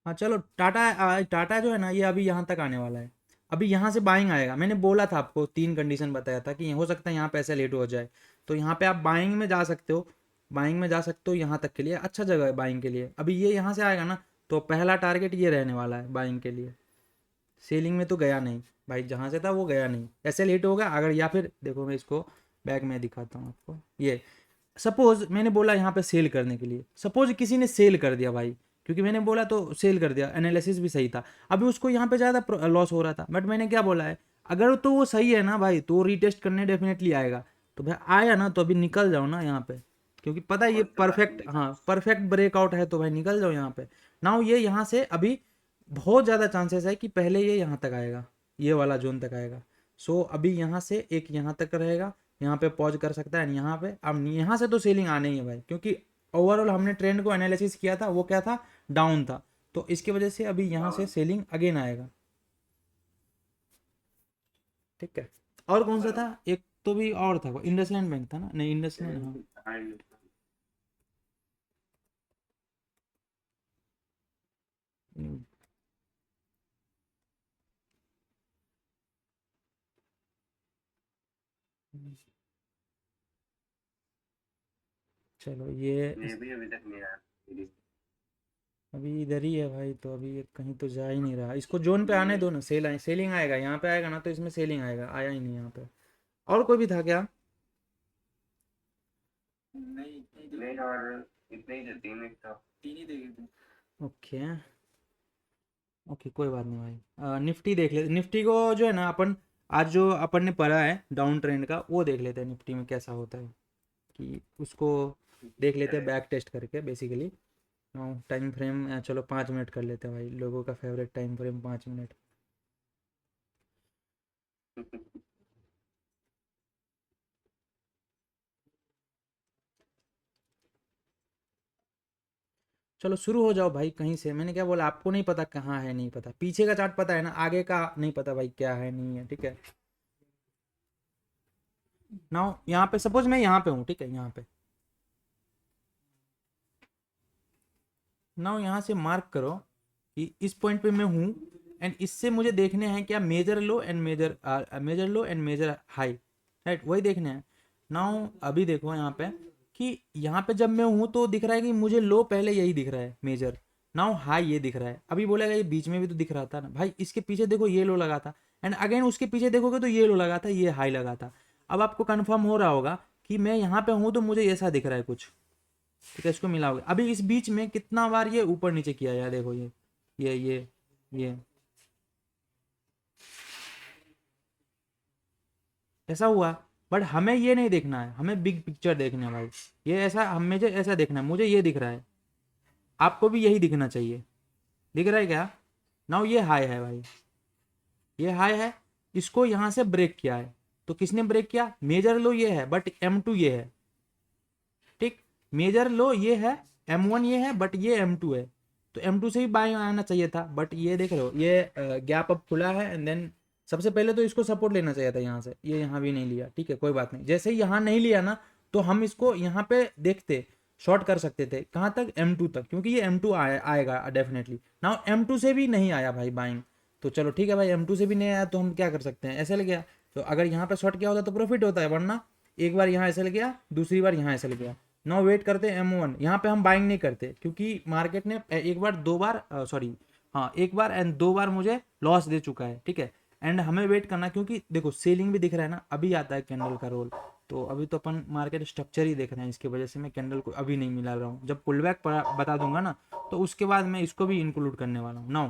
हाँ चलो टाटा जो है ना ये अभी यहाँ तक आने वाला है, अभी यहाँ से बाइंग आएगा। मैंने बोला था आपको, 3 कंडीशन बताया था कि हो सकता है यहाँ पैसे लेट हो जाए, तो यहाँ पे आप बाइंग में जा सकते हो, बाइंग में जा सकते हो यहाँ तक के लिए, अच्छा जगह है बाइंग के लिए। अभी ये यहाँ से आएगा ना तो पहला टारगेट ये रहने वाला है बाइंग के लिए। सेलिंग में तो गया नहीं भाई, जहाँ से था वो गया नहीं, ऐसे लेट होगा अगर, या फिर देखो मैं इसको बैक में दिखाता हूँ आपको। ये सपोज मैंने बोला यहाँ पे सेल करने के लिए, सपोज किसी ने सेल कर दिया भाई, क्योंकि मैंने बोला तो सेल कर दिया, एनालिसिस भी सही था, अभी उसको यहाँ पे ज़्यादा लॉस हो रहा था, बट मैंने क्या बोला है, अगर तो वो सही है ना भाई तो रीटेस्ट करने डेफिनेटली आएगा। तो भाई आया ना तो अभी निकल जाओ ना यहाँ पे, क्योंकि पता है ये परफेक्ट, हाँ परफेक्ट ब्रेकआउट है, तो भाई निकल जाओ यहाँ पे। नाउ ये यहाँ से अभी बहुत ज़्यादा चांसेस है कि पहले ये यहाँ तक आएगा, ये वाला जोन तक आएगा। सो अभी यहाँ से एक यहाँ तक रहेगा, यहाँ पे पॉज कर सकता है, यहाँ पे अब यहाँ से तो सेलिंग आने ही है भाई, क्योंकि ओवरऑल हमने ट्रेंड को एनालिसिस किया था, वो क्या था, डाउन था, तो इसकी वजह से अभी यहाँ से सेलिंग अगेन आएगा, ठीक है। और कौन सा था, एक तो भी और था, इंडसलैंड बैंक था ना, नहीं इंडसलैंड, हाँ चलो ये भी अभी तक नहीं आया। अभी इधर ही है भाई, तो अभी ये कहीं तो जा ही नहीं रहा, इसको जोन पे आने दो ना, सेलिंग आएगा, यहाँ पे आएगा ना तो इसमें सेलिंग आएगा, आया ही नहीं यहाँ पे। और कोई भी था क्या, नहीं और इतने ही थे, 3 ही देखे थे। ओके ओके कोई बात नहीं भाई। निफ्टी देख लेते, निफ्टी को जो है ना अपन आज जो अपन ने पढ़ा है डाउन ट्रेंड का, वो देख लेते हैं निफ्टी में कैसा होता है, कि उसको देख लेते हैं बैक टेस्ट करके बेसिकली। टाइम फ्रेम चलो 5 मिनट कर लेते हैं भाई, लोगों का फेवरेट टाइम फ्रेम 5 मिनट। चलो शुरू हो जाओ भाई कहीं से, मैंने क्या बोला आपको, नहीं पता कहाँ है, नहीं पता, पीछे का चार्ट पता है ना, आगे का नहीं पता भाई क्या है नहीं है, ठीक है। नाउ यहाँ पे सपोज मैं यहाँ पे हूँ, ठीक है, यहाँ पे नाउ यहाँ से मार्क करो कि इस पॉइंट पे मैं हूँ, एंड इससे मुझे देखने हैं क्या, major low and major high, right, वही देखने हैं। नाउ अभी देखो यहाँ पे कि यहाँ पे जब मैं हूँ तो दिख रहा है कि मुझे लो पहले यही दिख रहा है मेजर, नाउ हाई ये दिख रहा है। अभी बोलेगा ये बीच में भी तो दिख रहा था ना भाई, इसके पीछे देखो ये लो लगा था, एंड अगेन उसके पीछे देखोगे तो ये लो लगा था, ये हाई लगा था। अब आपको कंफर्म हो रहा होगा कि मैं यहाँ पे हूँ तो मुझे ऐसा दिख रहा है कुछ, ठीक है, इसको मिलाओगे। अभी इस बीच में कितना बार ये ऊपर नीचे किया यार, देखो ये ऐसा हुआ, बट हमें ये नहीं देखना है, हमें बिग पिक्चर देखना है भाई। ये ऐसा हमें जो ऐसा देखना है, मुझे ये दिख रहा है, आपको भी यही दिखना चाहिए, दिख रहा है क्या। नाउ ये हाई है भाई, ये हाई है, इसको यहाँ से ब्रेक किया है, तो किसने ब्रेक किया, मेजर लो ये है बट M2 ये है, ठीक, मेजर लो ये है, M1 ये है बट ये M2 है, तो M2 से ही बाय आना चाहिए था, बट ये देख रहे हो ये गैप अप खुला है, एंड देन सबसे पहले तो इसको सपोर्ट लेना चाहिए था यहाँ से, ये यहाँ भी नहीं लिया, ठीक है कोई बात नहीं। जैसे ही यहाँ नहीं लिया ना तो हम इसको यहाँ पे देखते, शॉर्ट कर सकते थे, कहाँ तक, M2 तक, क्योंकि ये M2 आएगा डेफिनेटली। नाउ M2 से भी नहीं आया भाई बाइंग, तो चलो ठीक है भाई, M2 से भी नहीं आया तो हम क्या कर सकते हैं, ऐसे लग गया, तो अगर यहाँ पे शॉर्ट किया होता तो प्रॉफिट होता है, वरना एक बार यहाँ ऐसे लग गया, दूसरी बार यहाँ ऐसे लग गया। नाउ वेट करते हैं M1, यहाँ पे हम बाइंग नहीं करते क्योंकि मार्केट ने एक बार 2 बार सॉरी हाँ एक बार एंड 2 बार मुझे लॉस दे चुका है, ठीक है। एंड हमें वेट करना, क्योंकि देखो सेलिंग भी दिख रहा है ना, अभी आता है कैंडल का रोल, तो अभी तो अपन मार्केट स्ट्रक्चर ही देख रहे हैं, इसकी वजह से मैं कैंडल को अभी नहीं मिला रहा हूँ। जब पुल बैक बता दूंगा ना, तो उसके बाद मैं इसको भी इंक्लूड करने वाला हूँ। नाउ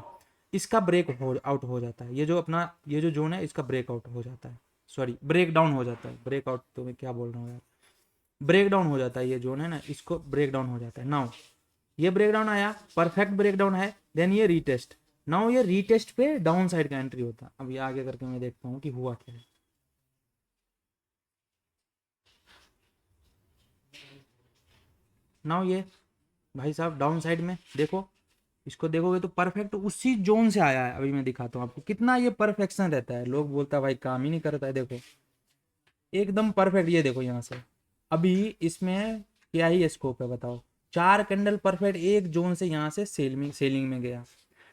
इसका ब्रेक आउट हो जाता है, ये जो अपना ये जो जोन है इसका ब्रेक आउट हो जाता है, सॉरी ब्रेक डाउन हो जाता है, ब्रेक आउट तो मैं क्या बोल रहा हूँ यार, ब्रेक डाउन हो जाता है, ये जोन है ना इसको ब्रेक डाउन हो जाता है। नाउ ये ब्रेक डाउन आया, परफेक्ट ब्रेक डाउन है, देन ये रीटेस्ट। नाउ ये रीटेस्ट पे डाउन साइड का एंट्री होता है। अब ये आगे करके मैं देखता हूँ कि हुआ क्या है। नाउ ये भाई साहब डाउन साइड में देखो, इसको देखोगे तो परफेक्ट उसी जोन से आया है। अभी मैं दिखाता हूँ आपको कितना ये परफेक्शन रहता है, लोग बोलता है भाई काम ही नहीं करता है, देखो एकदम परफेक्ट। ये देखो यहाँ से अभी इसमें क्या ही स्कोप है बताओ, 4 कैंडल परफेक्ट एक जोन से यहाँ से सेलिंग में गया।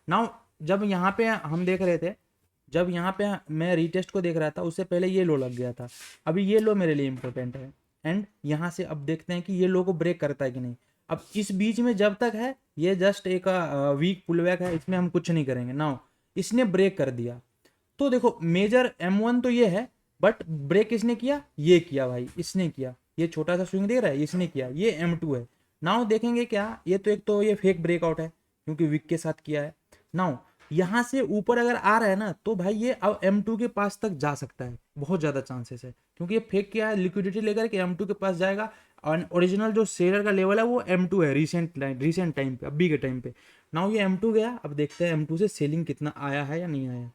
नाउ जब यहाँ पे हम देख रहे थे, जब यहाँ पे मैं रीटेस्ट को देख रहा था, उससे पहले ये लो लग गया था। अभी ये लो मेरे लिए इंपॉर्टेंट है, एंड यहाँ से अब देखते हैं कि ये लो को ब्रेक करता है कि नहीं। अब इस बीच में जब तक है ये जस्ट एक वीक पुलबैक है, इसमें हम कुछ नहीं करेंगे। नाउ इसने ब्रेक कर दिया, तो देखो मेजर M1 तो ये है, बट ब्रेक किसने किया, ये किया भाई, इसने किया। ये छोटा सा स्विंग देख रहा है, इसने किया, ये M2 है। नाउ देखेंगे क्या, ये तो एक तो ये फेक ब्रेकआउट है क्योंकि विक के साथ किया है। नाउ यहाँ से ऊपर अगर आ रहा है ना, तो भाई ये अब M2 के पास तक जा सकता है, बहुत ज़्यादा चांसेस है, क्योंकि ये फेक किया है लिक्विडिटी लेकर के M2 के पास जाएगा। और ओरिजिनल जो सेलर का लेवल है वो M2 है, रिसेंट टाइम पे, अभी के टाइम पे। नाउ ये M2 गया, अब देखते हैं M2 से सेलिंग कितना आया है या नहीं आया।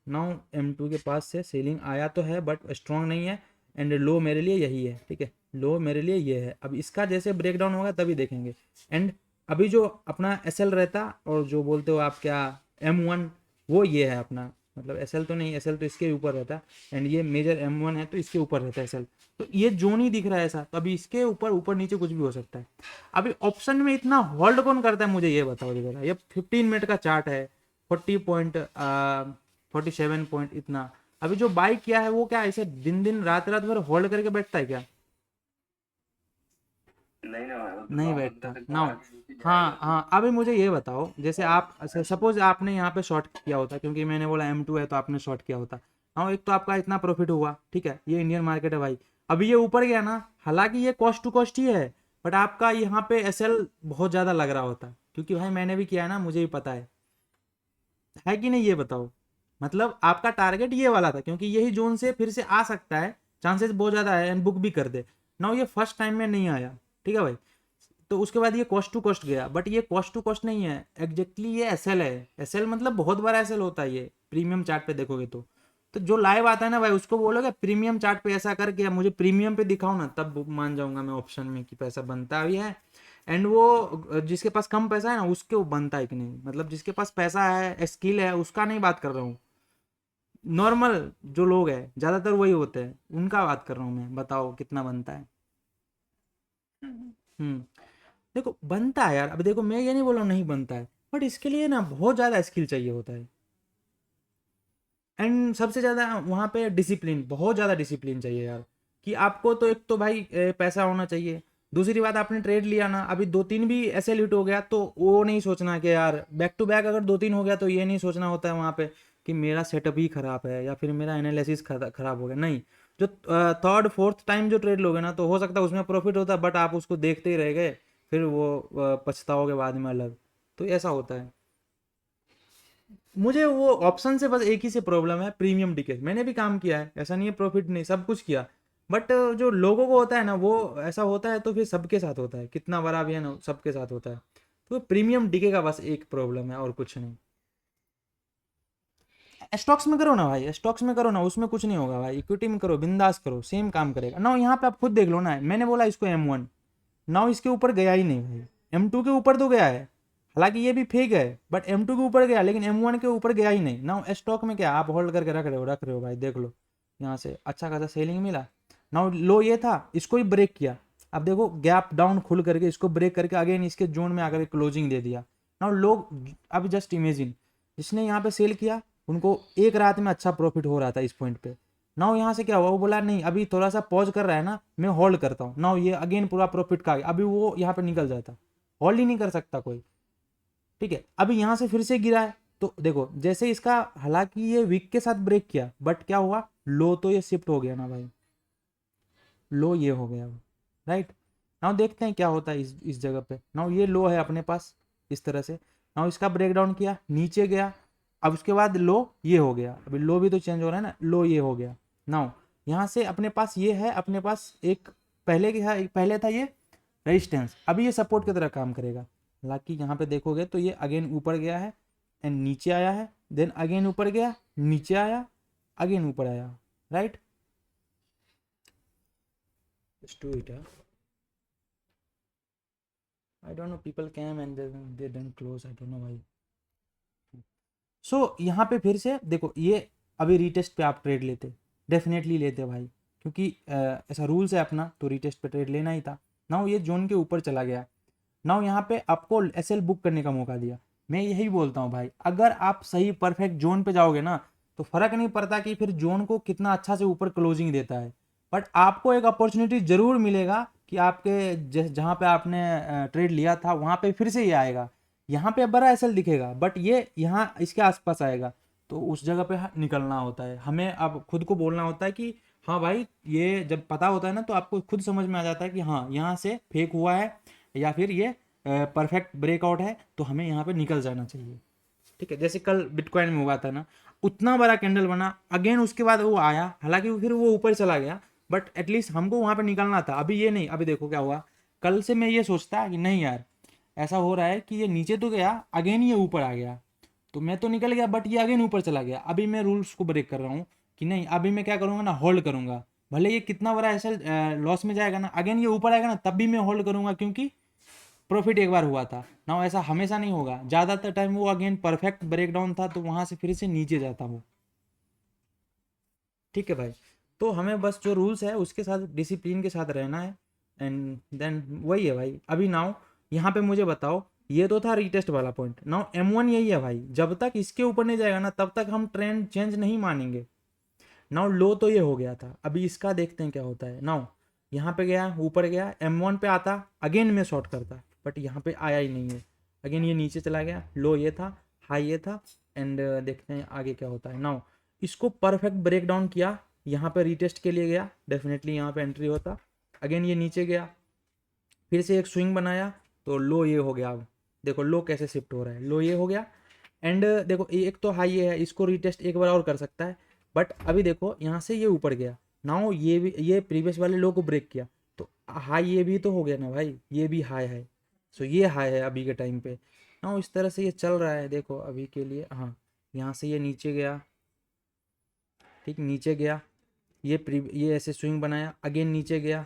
नाउ M2 के पास से सेलिंग आया तो है बट स्ट्रॉन्ग नहीं है, एंड लो मेरे लिए यही है, ठीक है, लो मेरे लिए ये है। अब इसका जैसे ब्रेकडाउन होगा तभी देखेंगे। एंड अभी जो अपना SL रहता, और जो बोलते हो आप क्या M1, वो ये है अपना, मतलब SL तो नहीं, SL तो इसके ऊपर रहता है, एंड ये मेजर M1 है तो इसके ऊपर रहता है SL। तो ये जोन ही दिख रहा है ऐसा, तो अभी इसके ऊपर ऊपर नीचे कुछ भी हो सकता है। अभी ऑप्शन में इतना होल्ड कौन करता है मुझे ये बताओ जरा। ये 15 मिनट का चार्ट है, 47 पॉइंट इतना। अभी जो बाई किया है वो क्या ऐसे दिन दिन रात रात भर होल्ड करके बैठता है क्या, नहीं बैठता ना। हाँ हाँ, अभी मुझे ये बताओ, जैसे आप सपोज आपने यहाँ पे शॉर्ट किया होता, क्योंकि मैंने बोला M2 है तो आपने शॉर्ट किया होता। हाँ एक तो आपका इतना प्रॉफिट हुआ, ठीक है, ये इंडियन मार्केट है भाई। अभी ये ऊपर गया ना, हालांकि ये कॉस्ट टू कॉस्ट ही है, बट आपका यहाँ पे SL बहुत ज़्यादा लग रहा होता, क्योंकि भाई मैंने भी किया है ना, मुझे भी पता है कि नहीं, ये बताओ। मतलब आपका टारगेट ये वाला था, क्योंकि यही जोन से फिर से आ सकता है, चांसेस बहुत ज़्यादा है, एंड बुक भी कर दे। नाउ ये फर्स्ट टाइम में नहीं आया, ठीक है भाई, तो उसके बाद ये कॉस्ट टू कॉस्ट गया, बट ये कॉस्ट टू कॉस्ट नहीं है एग्जैक्टली, ये SL है। SL मतलब बहुत बड़ा SL होता है ये, प्रीमियम चार्ट पे देखोगे तो जो लाइव आता है ना भाई, उसको बोलोगे प्रीमियम चार्ट पे ऐसा करके मुझे प्रीमियम पे दिखाओ ना, तब मान जाऊंगा मैं ऑप्शन में कि पैसा बनता भी है। एंड वो जिसके पास कम पैसा है ना, उसके वो बनता है कि नहीं, मतलब जिसके पास पैसा है, स्किल है, उसका नहीं बात कर रहा हूँ, नॉर्मल जो लोग हैं ज़्यादातर वही होते हैं, उनका बात कर रहा हूँ मैं। बताओ कितना बनता है। देखो बनता है यार, अब देखो मैं ये नहीं बोल रहा हूँ नहीं बनता है, बट इसके लिए ना बहुत ज़्यादा स्किल चाहिए होता है, एंड सबसे ज़्यादा वहाँ पे डिसिप्लिन, बहुत ज़्यादा डिसिप्लिन चाहिए यार। कि आपको तो एक तो भाई पैसा होना चाहिए, दूसरी बात आपने ट्रेड लिया ना, अभी 2-3 भी ऐसे हिट हो गया तो वो नहीं सोचना कि यार बैक टू बैक अगर 2-3 हो गया तो ये नहीं सोचना होता है वहाँ पे कि मेरा सेटअप ही खराब है या फिर मेरा एनालिसिस खराब हो गया। नहीं, जो 3rd-4th टाइम जो ट्रेड लोगे ना, तो हो सकता है उसमें प्रॉफिट होता है, बट आप उसको देखते ही रह गए, फिर वो पछताओगे बाद में अलग, तो ऐसा होता है। मुझे वो ऑप्शन से बस एक ही से प्रॉब्लम है, प्रीमियम डीके। मैंने भी काम किया है, ऐसा नहीं है प्रॉफिट नहीं, सब कुछ किया, बट जो लोगों को होता है ना वो ऐसा होता है, तो फिर सबके साथ होता है, कितना बड़ा भी है ना सबके साथ होता है। तो प्रीमियम डीके का बस एक प्रॉब्लम है और कुछ नहीं। स्टॉक्स में करो ना भाई, स्टॉक्स में करो ना, उसमें कुछ नहीं होगा भाई, इक्विटी में करो, बिंदास करो, सेम काम करेगा ना। यहाँ पे आप खुद देख लो ना, मैंने बोला इसको M1, ना इसके ऊपर गया ही नहीं भाई, M2 के ऊपर तो गया है, हालांकि ये भी फेक है, बट M2 के ऊपर गया, लेकिन M1 के ऊपर गया ही नहीं ना। स्टॉक में क्या आप होल्ड करके रख रहे हो भाई, देख लो यहाँ से अच्छा खासा सेलिंग मिला। ना लो ये था, इसको ही ब्रेक किया, अब देखो गैप डाउन खुल करके इसको ब्रेक करके अगेन इसके जोन में आकर क्लोजिंग दे दिया। ना लोग अब जस्ट इमेजिन, जिसने यहाँ पे सेल किया उनको एक रात में अच्छा प्रॉफिट हो रहा था इस पॉइंट पे। नाउ यहाँ से क्या हुआ, वो बोला नहीं अभी थोड़ा सा पॉज कर रहा है ना, मैं होल्ड करता हूँ। नाउ ये अगेन पूरा प्रॉफिट का, अभी वो यहाँ पे निकल जाता, होल्ड ही नहीं कर सकता कोई। ठीक है। अभी यहाँ से फिर से गिरा है, तो देखो जैसे इसका, हालांकि ये वीक के साथ ब्रेक किया, बट क्या हुआ, लो तो ये शिफ्ट हो गया ना भाई, लो ये हो गया, राइट। नाउ देखते हैं क्या होता है इस जगह पे। नाउ ये लो है अपने पास इस तरह से, नाउ इसका ब्रेक डाउन किया, नीचे गया, अब उसके बाद लो ये हो गया, अभी लो भी तो चेंज हो रहा है ना, लो ये हो गया। नाउ यहाँ से अपने पास ये है, अपने पास एक पहले की है, एक पहले था ये रेजिस्टेंस, अभी ये सपोर्ट की तरह काम करेगा। हालांकि यहाँ पे देखोगे तो ये अगेन ऊपर गया है एंड नीचे आया है, देन अगेन ऊपर गया, नीचे आया, अगेन ऊपर आया, right. Let's do it, yeah. I don't know, people came and they didn't close, I don't know why. So यहाँ पे फिर से देखो, ये अभी रीटेस्ट पे आप ट्रेड लेते, डेफिनेटली लेते भाई, क्योंकि ऐसा रूल्स है अपना, तो रीटेस्ट पे ट्रेड लेना ही था। नाउ ये जोन के ऊपर चला गया, नाउ यहाँ पे आपको एसएल बुक करने का मौका दिया। मैं यही बोलता हूँ भाई, अगर आप सही परफेक्ट जोन पे जाओगे ना, तो फर्क नहीं पड़ता कि फिर जोन को कितना अच्छा से ऊपर क्लोजिंग देता है, बट आपको एक अपॉर्चुनिटी जरूर मिलेगा कि आपके जहाँ पे आपने ट्रेड लिया था वहाँ पे फिर से ये आएगा। यहाँ पे बड़ा एसएल दिखेगा, बट ये यहाँ इसके आसपास आएगा, तो उस जगह पे निकलना होता है हमें। अब खुद को बोलना होता है कि हाँ भाई, ये जब पता होता है ना, तो आपको खुद समझ में आ जाता है कि हाँ यहाँ से फेक हुआ है या फिर ये परफेक्ट ब्रेकआउट है, तो हमें यहाँ पे निकल जाना चाहिए। ठीक है, जैसे कल बिटकॉइन में हुआ था ना, उतना बड़ा कैंडल बना, अगेन उसके बाद वो आया, हालांकि फिर वो ऊपर चला गया, बट एटलीस्ट हमको वहाँ पे निकलना था। अभी ये नहीं, अभी देखो क्या हुआ, कल से मैं ये सोचता कि नहीं यार, ऐसा हो रहा है कि ये नीचे तो गया, अगेन ये ऊपर आ गया, तो मैं तो निकल गया, बट ये अगेन ऊपर चला गया। अभी मैं रूल्स को ब्रेक कर रहा हूँ कि नहीं, अभी मैं क्या करूँगा ना, होल्ड करूँगा, भले ये कितना बड़ा ऐसा लॉस में जाएगा ना, अगेन ये ऊपर आएगा ना, तब भी मैं होल्ड करूँगा, क्योंकि प्रॉफिट एक बार हुआ था ना। ऐसा हमेशा नहीं होगा, ज़्यादातर टाइम वो अगेन परफेक्ट ब्रेकडाउन था, तो वहाँ से फिर से नीचे जाता वो। ठीक है भाई, तो हमें बस जो रूल्स है उसके साथ डिसिप्लिन के साथ रहना है, एंड देन वही है भाई। अभी नाउ यहाँ पे मुझे बताओ, ये तो था रीटेस्ट वाला पॉइंट, नाउ M1 यही है भाई, जब तक इसके ऊपर नहीं जाएगा ना, तब तक हम ट्रेंड चेंज नहीं मानेंगे। नाउ लो तो ये हो गया था, अभी इसका देखते हैं क्या होता है। नाउ यहाँ पे गया, ऊपर गया, M1 पे आता, अगेन में शॉर्ट करता, बट यहाँ पे आया ही नहीं है, अगेन ये नीचे चला गया, लो ये था, हाई ये था, एंड देखते हैं आगे क्या होता है। नाउ इसको परफेक्ट ब्रेक डाउन किया, यहाँ पे रीटेस्ट के लिए गया, डेफिनेटली यहाँ पे एंट्री होता, अगेन ये नीचे गया, फिर से एक स्विंग बनाया, तो लो ये हो गया। अब देखो लो कैसे शिफ्ट हो रहा है, लो ये हो गया, एंड देखो एक तो हाई ये है, इसको रीटेस्ट एक बार और कर सकता है, बट अभी देखो यहाँ से ये ऊपर गया, नाउ ये भी, ये प्रीवियस वाले लो को ब्रेक किया, तो हाई ये भी तो हो गया ना भाई, ये भी हाई है, सो ये हाई है अभी के टाइम पे। नाउ इस तरह से ये चल रहा है, देखो अभी के लिए। हाँ, यहाँ से ये नीचे गया, ठीक, नीचे गया, ये ऐसे स्विंग बनाया, अगेन नीचे गया,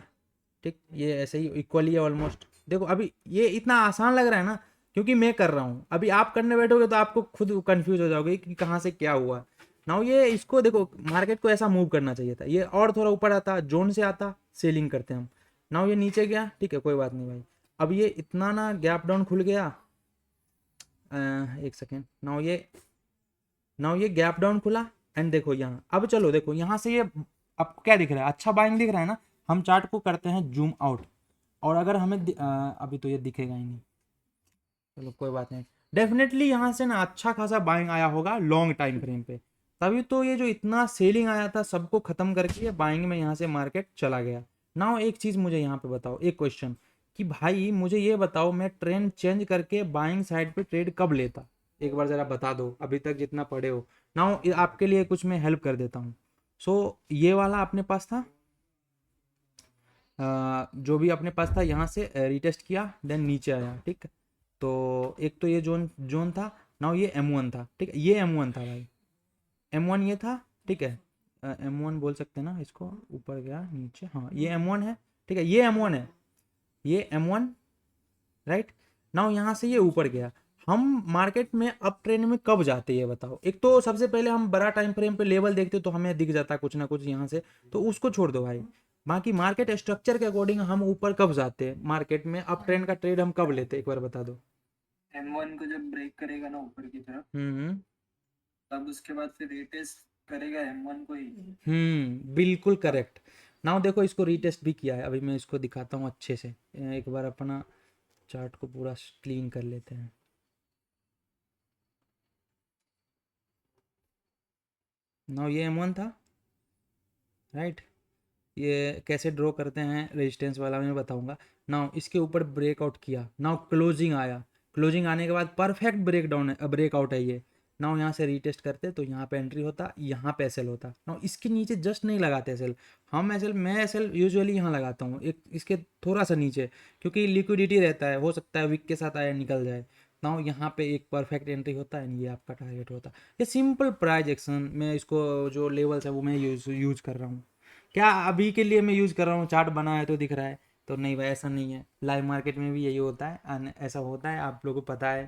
ठीक, ये ऐसे ही इक्वली है ऑलमोस्ट। देखो अभी ये इतना आसान लग रहा है ना, क्योंकि मैं कर रहा हूँ, अभी आप करने बैठोगे तो आपको खुद कंफ्यूज हो जाओगे कि कहाँ से क्या हुआ। नाउ ये इसको देखो, मार्केट को ऐसा मूव करना चाहिए था, ये और थोड़ा ऊपर आता, जोन से आता, सेलिंग करते हम। नाउ ये नीचे गया, ठीक है, कोई बात नहीं भाई, अब ये इतना ना गैप डाउन खुल गया, एक सेकेंड, नाउ ये गैप डाउन खुला, एंड देखो यहाँ, अब चलो देखो यहाँ से ये आपको क्या दिख रहा है, अच्छा बाइंग दिख रहा है ना। हम चार्ट को करते हैं जूम आउट, और अगर हमें अभी तो ये दिखेगा ही नहीं, चलो कोई बात नहीं, डेफिनेटली यहाँ से ना अच्छा खासा बाइंग आया होगा लॉन्ग टाइम फ्रेम पे, तभी तो ये जो इतना सेलिंग आया था सबको खत्म करके ये बाइंग में यहाँ से मार्केट चला गया। नाउ एक चीज़ मुझे यहाँ पे बताओ, एक क्वेश्चन, कि भाई मुझे ये बताओ, मैं ट्रेंड चेंज करके बाइंग साइड पे ट्रेड कब लेता, एक बार ज़रा बता दो, अभी तक जितना पढ़े हो। नाउ आपके लिए कुछ मैं हेल्प कर देता हूँ। सो ये वाला अपने पास था, जो भी अपने पास था, यहाँ से रीटेस्ट किया, देन नीचे आया, ठीक। तो एक तो ये जोन था, नाउ ये M1 था, ठीक है, ये M1 था भाई, M1 ये था, ठीक है, M1 बोल सकते हैं ना इसको, ऊपर गया नीचे, हाँ ये M1 है, ठीक है, ये M1 है, ये M1, राइट। नाउ यहाँ से ये ऊपर गया, हम मार्केट में अप ट्रेंड में कब जाते हैं ये बताओ। एक तो सबसे पहले हम बड़ा टाइम फ्रेम पे लेवल देखते तो हमें दिख जाता कुछ ना कुछ यहाँ से, तो उसको छोड़ दो भाई, बाकी मार्केट स्ट्रक्चर के अकॉर्डिंग हम ऊपर कब जाते हैं, मार्केट में अप ट्रेंड का ट्रेड हम कब लेते हैं, एक बार बता दो। M1 को जब ब्रेक करेगा ना ऊपर की तरफ, तब उसके बाद फिर रीटेस्ट करेगा M1 को ही। बिल्कुल करेक्ट। नाउ देखो इसको रीटेस्ट भी किया है, अभी मैं इसको दिखाता हूँ अच्छे से, एक बार अपना चार्ट को पूरा क्लीन कर लेते हैं। नाउ ये M1 था, राइट। ये कैसे ड्रॉ करते हैं रेजिस्टेंस वाला मैं बताऊंगा। नाउ इसके ऊपर ब्रेकआउट किया, नाउ क्लोजिंग आया, क्लोजिंग आने के बाद परफेक्ट ब्रेकडाउन है, ब्रेकआउट है ये। नाउ यहाँ से रीटेस्ट करते तो यहाँ पे एंट्री होता, यहाँ पे एसएल होता। नाउ इसके नीचे जस्ट नहीं लगाते एसएल हम, एसएल मैं एसएल यूजुअली यहाँ लगाता हूँ एक इसके थोड़ा सा नीचे, क्योंकि लिक्विडिटी रहता है, हो सकता है वीक के साथ आया निकल जाए। नाउ यहाँ पे एक परफेक्ट एंट्री होता है, ये आपका टारगेट होता है। ये सिंपल प्राइस एक्शन, मैं इसको जो लेवल्स है वो मैं यूज कर रहा हूँ। क्या अभी के लिए मैं यूज़ कर रहा हूँ, चार्ट बना है तो दिख रहा है, तो नहीं भाई ऐसा नहीं है, लाइव मार्केट में भी यही होता है, ऐसा होता है, आप लोगों को पता है।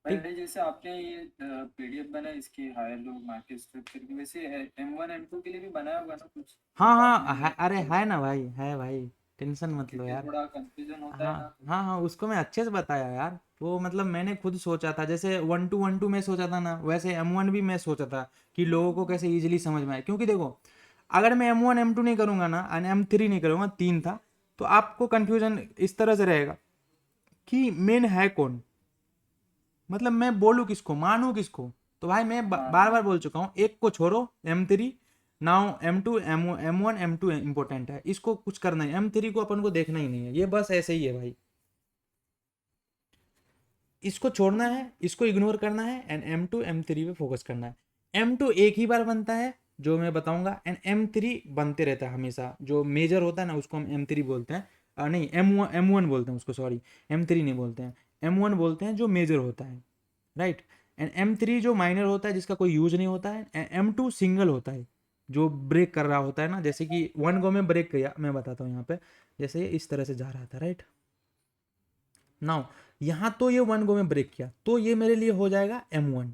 ठीक। पहले जैसे आपने ये पीडीएफ बनाया इसकी हायर लो मार्केट स्ट्रक्चर की, वैसे M1 M2 के लिए भी बनाया होगा ना कुछ? हाँ हाँ आपने अरे है ना भाई, है भाई, टेंशन मत लो क्योंकि यार। थोड़ा कंफ्यूजन होता है ना। हाँ हाँ हाँ, उसको मैं अच्छे से बताया यार, वो मतलब मैंने खुद सोचा था, जैसे 1 2 1 2 में सोचा था ना, वैसे M1 भी मैं सोचा था कि लोगों को कैसे इजीली समझ में आए। क्योंकि देखो अगर मैं M1 M2 नहीं करूँगा ना और M3 नहीं करूँगा, 3 था, तो आपको कन्फ्यूजन इस तरह से रहेगा कि मेन है कौन, मतलब मैं बोलूँ किसको, मानूँ किसको। तो भाई मैं हाँ बार बार बोल चुका हूँ, एक को छोड़ो, M3 now M2 M1 M2 important है, इसको कुछ करना है, M3 को अपन को देखना ही नहीं है, ये बस ऐसे ही है भाई, इसको छोड़ना है, इसको इग्नोर करना है, एंड M2 M3 पे फोकस करना है। M2 एक ही बार बनता है जो मैं बताऊंगा, एंड M3 बनते रहता है हमेशा, जो मेजर होता है ना उसको हम M3 बोलते हैं, नहीं M1 बोलते हैं उसको, सॉरी M3 नहीं बोलते हैं, M1 बोलते हैं जो मेजर होता है, राइट। एंड M3 जो माइनर होता है जिसका कोई यूज नहीं होता है, M2 सिंगल होता है जो ब्रेक कर रहा होता है ना, जैसे कि 1 गो में ब्रेक किया, मैं बताता हूँ यहाँ पे, जैसे ये इस तरह से जा रहा था, राइट। नाउ यहाँ तो ये 1 गो में ब्रेक किया तो ये मेरे लिए हो जाएगा M1,